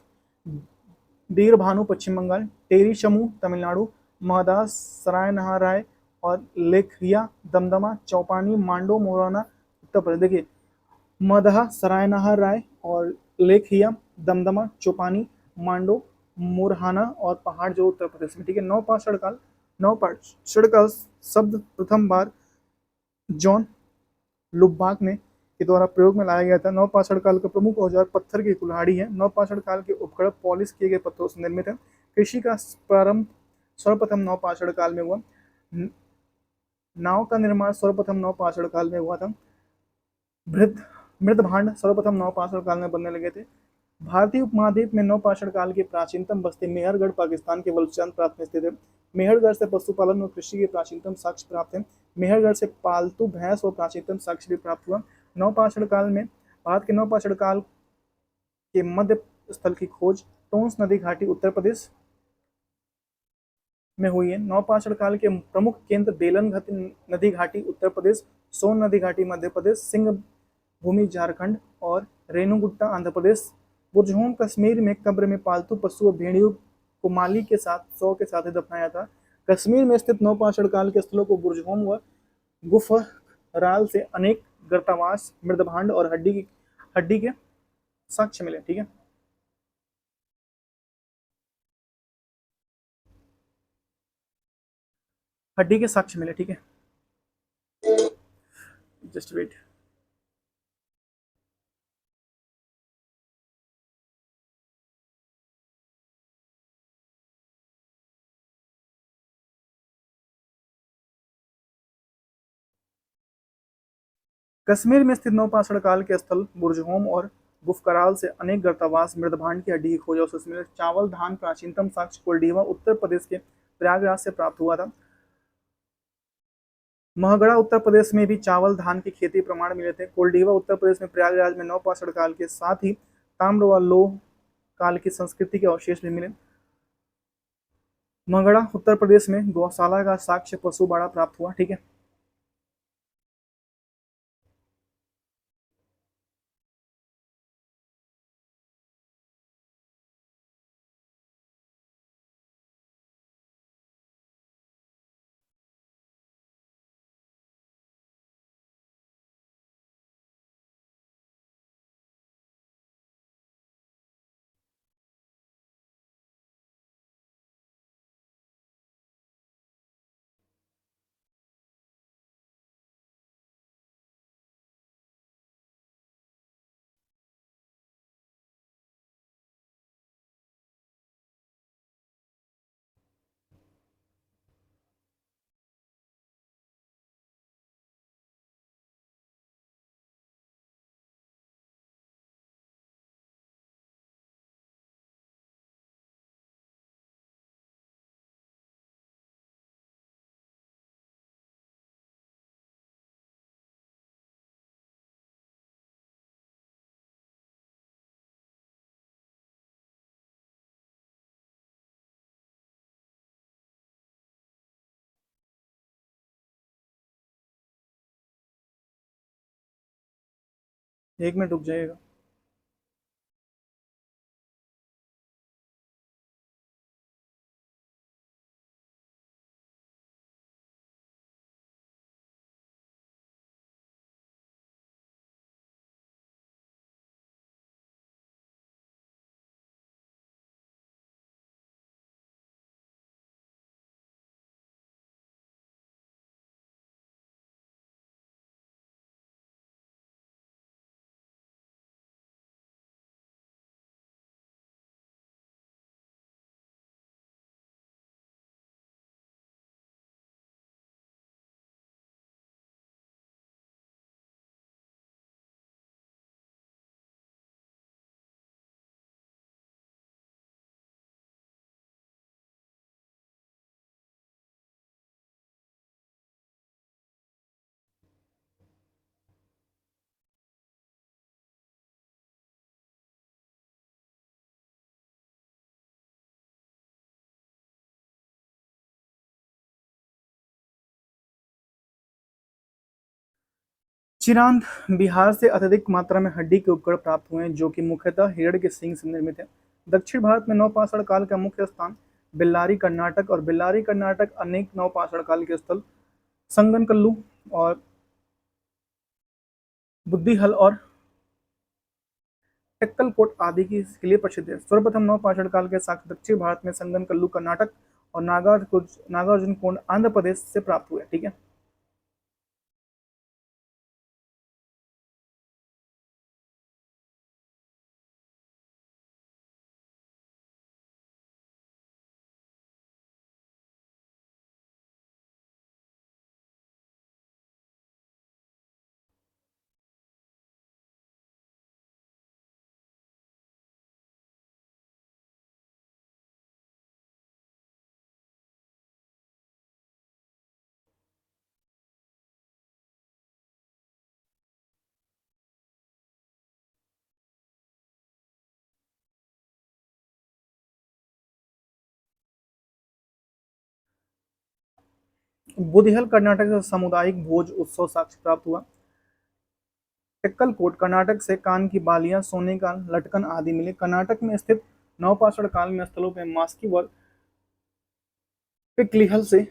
बीरभानु पश्चिम बंगाल, टेरी शमू तमिलनाडु, महदास सराय नहर राय और लेखरिया दमदमा चौपानी मांडो मोराना उत्तर प्रदेश। देखिए, मदहा सराय नहर राय और लेखरिया दमदमा चौपानी मांडो मोरहाना और पहाड़ जो उत्तर प्रदेश में। ठीक है, नवपाषाण काल शब्द प्रथम बार जॉन लुबाक ने के द्वारा प्रयोग में लाया गया था। नवपाषाण काल का प्रमुख औजार पत्थर की कुल्हाड़ी है। नवपाषाण काल के उपकरण पॉलिश किए गए पत्थरों से निर्मित है। कृषि का प्रारंभ सर्वप्रथम नवपाषाण काल में हुआ। नाव का निर्माण सर्वप्रथम नवपाषाण काल में हुआ था। मृद भांड सर्वप्रथम नवपाषाण काल में बनने लगे थे। भारतीय उपमहाद्वीप में नवपाषाण काल की प्राचीनतम बस्ती मेहरगढ़ पाकिस्तान के बलूचिस्तान प्रांत में स्थित है। मेहरगढ़ से पशुपालन और कृषि के प्राचीनतम साक्ष्य प्राप्त है। मेहरगढ़ से पालतू भैंस और प्राचीनतम साक्ष्य भी प्राप्त हुआ। नवपाषाण काल में भारत के नवपाषाण काल के मध्य स्थल की खोज टोंस नदी घाटी उत्तर प्रदेश में हुई है। नवपाषाण काल के प्रमुख केंद्र बेलन नदी घाटी उत्तर प्रदेश, सोन नदी घाटी मध्य प्रदेश, सिंह भूमि झारखंड और रेणुगुट्टा आंध्र प्रदेश। बुरजहोम कश्मीर में कब्र में पालतू पशु और भेड़ियों को माली के साथ सौ के साथ ही दफनाया था। कश्मीर में स्थित नवपाषाण काल के स्थलों को बुरजहोम व गुफराल से अनेक गर्तावास, मृदभांड और हड्डी के साक्ष्य मिले। ठीक है, हड्डी के साक्ष्य मिले। ठीक है, जस्ट वेट। कश्मीर में स्थित नवपाषाण काल के स्थल बुरजहोम और गुफकराल से अनेक गर्तावास, मृदभांड की हड्डी की खोज अवशेष मिले। चावल धान प्राचीनतम साक्ष्य कोल्डीवा उत्तर प्रदेश के प्रयागराज से प्राप्त हुआ था। महगड़ा उत्तर प्रदेश में भी चावल धान की खेती प्रमाण मिले थे। कोल्डीवा उत्तर प्रदेश में प्रयागराज में नवपाषाण काल के साथ ही ताम्र व लोह काल की संस्कृति के अवशेष भी मिले। मगड़ा उत्तर प्रदेश में गौशाला का साक्ष्य पशु बाड़ा प्राप्त हुआ। ठीक है, एक मिनट रुक जाइएगा। चिरांद बिहार से अत्यधिक मात्रा में हड्डी के उपकरण प्राप्त हुए हैं जो कि मुख्यतः हिरण के सींग से निर्मित है। दक्षिण भारत में नवपाषाण काल का मुख्य स्थान बेल्लारी कर्नाटक, और बेल्लारी कर्नाटक अनेक नवपाषाण काल के स्थल संगनकल्लू और बुद्धिहल और टेक्कलकोट आदि के लिए प्रसिद्ध है। सर्वप्रथम नवपाषाण काल के साक्ष्य दक्षिण भारत में संगनकल्लू कर्नाटक और नागार्जुन कोंड आंध्र प्रदेश से प्राप्त हुए। ठीक है, बुधिहल कर्नाटक से सामुदायिक भोज उत्सव साक्ष्य प्राप्त हुआ। टेक्कलकोट कर्नाटक से कान की बालियां, सोने का लटकन आदि मिले। कर्नाटक में स्थित नवपाषाण काल में स्थलों पर मास्की व पिकलिहल से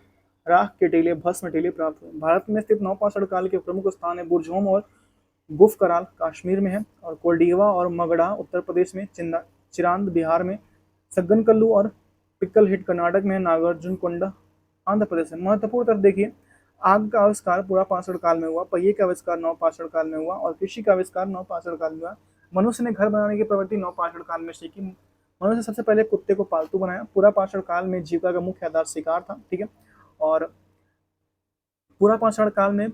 राख के टीले, भस्म टीले प्राप्त हुए। भारत में स्थित नवपाषाण काल के प्रमुख स्थान है बुरझोम और गुफकराल कश्मीर में है, और कोल्डिवा और मगड़ा उत्तर प्रदेश में, चिरांद बिहार में, सग्गनकल्लू और पिक्कल हिट कर्नाटक में, नागार्जुन कोंडा आंध्र प्रदेश में। महत्वपूर्ण तथ्य देखिए, आग का आविष्कार पुरापाषाण काल में हुआ, पहिए का आविष्कार नवपाषाण काल में हुआ, और कृषि का आविष्कार नवपाषाण काल में हुआ। मनुष्य ने घर बनाने की प्रवृत्ति नवपाषाण काल में सीखी। मनुष्य ने सबसे पहले कुत्ते को पालतू बनाया। पुरापाषाण काल में जीविका का मुख्य आधार शिकार था। ठीक है, और पुरापाषाण काल में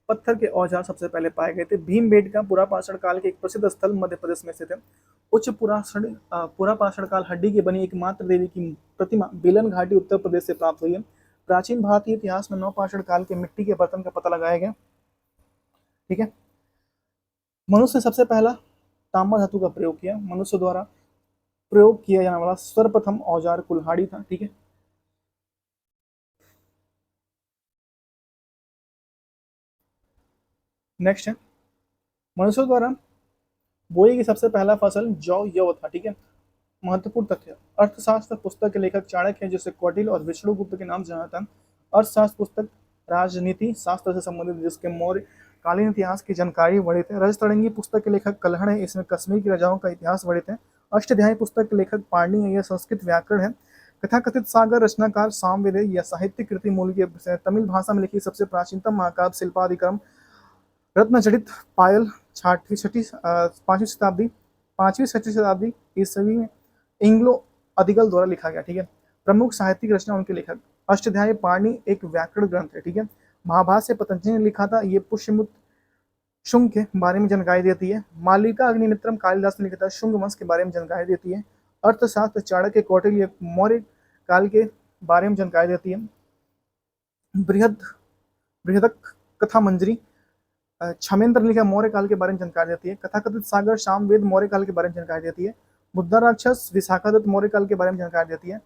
पत्थर के औजार सबसे पहले पाए गए थे। भीमबेटका पुरापाषाण काल के एक प्रसिद्ध स्थल मध्य प्रदेश में स्थित है। उच्च पुरापाषाण काल हड्डी की बनी एकमात्र देवी की प्रतिमा बेलन घाटी उत्तर प्रदेश से प्राप्त हुई है। प्राचीन भारतीय इतिहास में नवपाषाण काल के मिट्टी के बर्तन का पता लगाया गया। ठीक है, मनुष्य ने सबसे पहला तांबा धातु का प्रयोग किया। मनुष्य द्वारा प्रयोग किया जाने वाला सर्वप्रथम औजार कुल्हाड़ी था। ठीक है, नेक्स्ट है, मनुष्यों द्वारा बोई की सबसे पहला फसल जौ यव था। ठीक है, महत्वपूर्ण तथ्य, अर्थशास्त्र पुस्तक के लेखक चाणक्य हैं, जिसे कौटिल्य और विष्णुगुप्त के नाम से जाना था। अर्थशास्त्र पुस्तक राजनीति शास्त्र से संबंधित, जिसके मौर्य कालीन इतिहास की जानकारी वर्णित है। रजतरंगी पुस्तक के लेखक कल्हड़ है, इसमें कश्मीर के राजाओं का इतिहास वर्णित है। अष्टाध्यायी पुस्तक के लेखक पाणिनि है, यह संस्कृत व्याकरण है। कथाकथित सागर रचनाकार सामवेद है, यह साहित्यिक कृति मूल के तमिल भाषा में लिखी सबसे प्राचीनतम महाकाव्य शिल्पाधिक्रम रत्नजड़ित पायल छठी छठी पांचवी शताब्दी 5वीं 6वीं शताब्दी ईस्वी में इंग्लो अधिगल द्वारा लिखा गया। ठीक है, प्रमुख साहित्यिक रचना उनके लेखक, अष्टाध्यायी पाणिनि एक व्याकरण ग्रंथ है। ठीक है, महाभाष्य पतंजलि ने लिखा था, ये पुष्यमुत शुंग के बारे में जानकारी देती है। मालिका अग्निमित्रम कालिदास ने लिखा था, शुंग वंश के बारे में जानकारी देती है। अर्थशास्त्र चाणक्य कौटिल्य मौर्य काल के बारे में जानकारी देती है। बृहद बृहदक कथा मंजरी क्षमेंद्र ने लिखा मौर्य काल के बारे में जानकारी देती है। कथाकथित सागर सामवेद मौर्य काल के बारे में जानकारी देती है। मुद्रा राक्षस विशाखादत्त मौर्य काल के बारे में जानकारी देती है।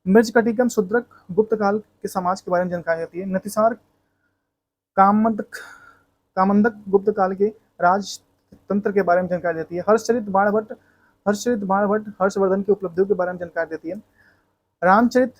मृजकटिकम शूद्रक गुप्त काल के समाज के बारे में जानकारी देती है। नतिसार कामदक कामंदक गुप्त काल के राजतंत्र के बारे में जानकारी देती है। हर्षचरित बाणभट्ट हर्षवर्धन की उपलब्धियों के बारे में जानकारी देती है। रामचरित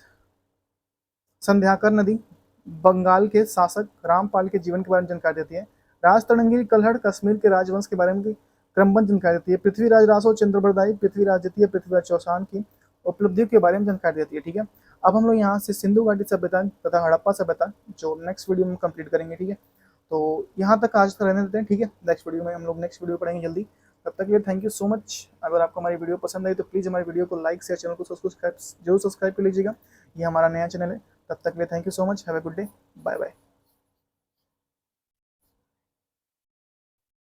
संध्याकर नदी बंगाल के शासक रामपाल के जीवन के बारे में जानकारी देती है। राजतरंगी कल्हड़ कश्मीर के राजवंश के बारे में क्रमबद्ध जानकारी देती है। पृथ्वीराज रासो चंद्रबरदाई पृथ्वीराज द्वितीय पृथ्वीराज चौहान की उपलब्धियों के बारे में जानकारी देती है। ठीक है, अब हम लोग यहाँ से सिंधु घाटी सभ्यता तथा हड़प्पा सभ्यता जो नेक्स्ट वीडियो में कंप्लीट करेंगे। ठीक है, तो यहाँ तक आज तक रहने देते हैं। ठीक है, नेक्स्ट वीडियो में हम लोग नेक्स्ट वीडियो पढ़ेंगे जल्दी। तब तक के लिए थैंक यू सो मच। अगर आपको हमारी वीडियो पसंद आई तो प्लीज़ हमारी वीडियो को लाइक शेयर, चैनल को जरूर सब्सक्राइब कर लीजिएगा। ये हमारा नया चैनल है। तब तक के लिए thank you so much. Have a good day. Bye bye.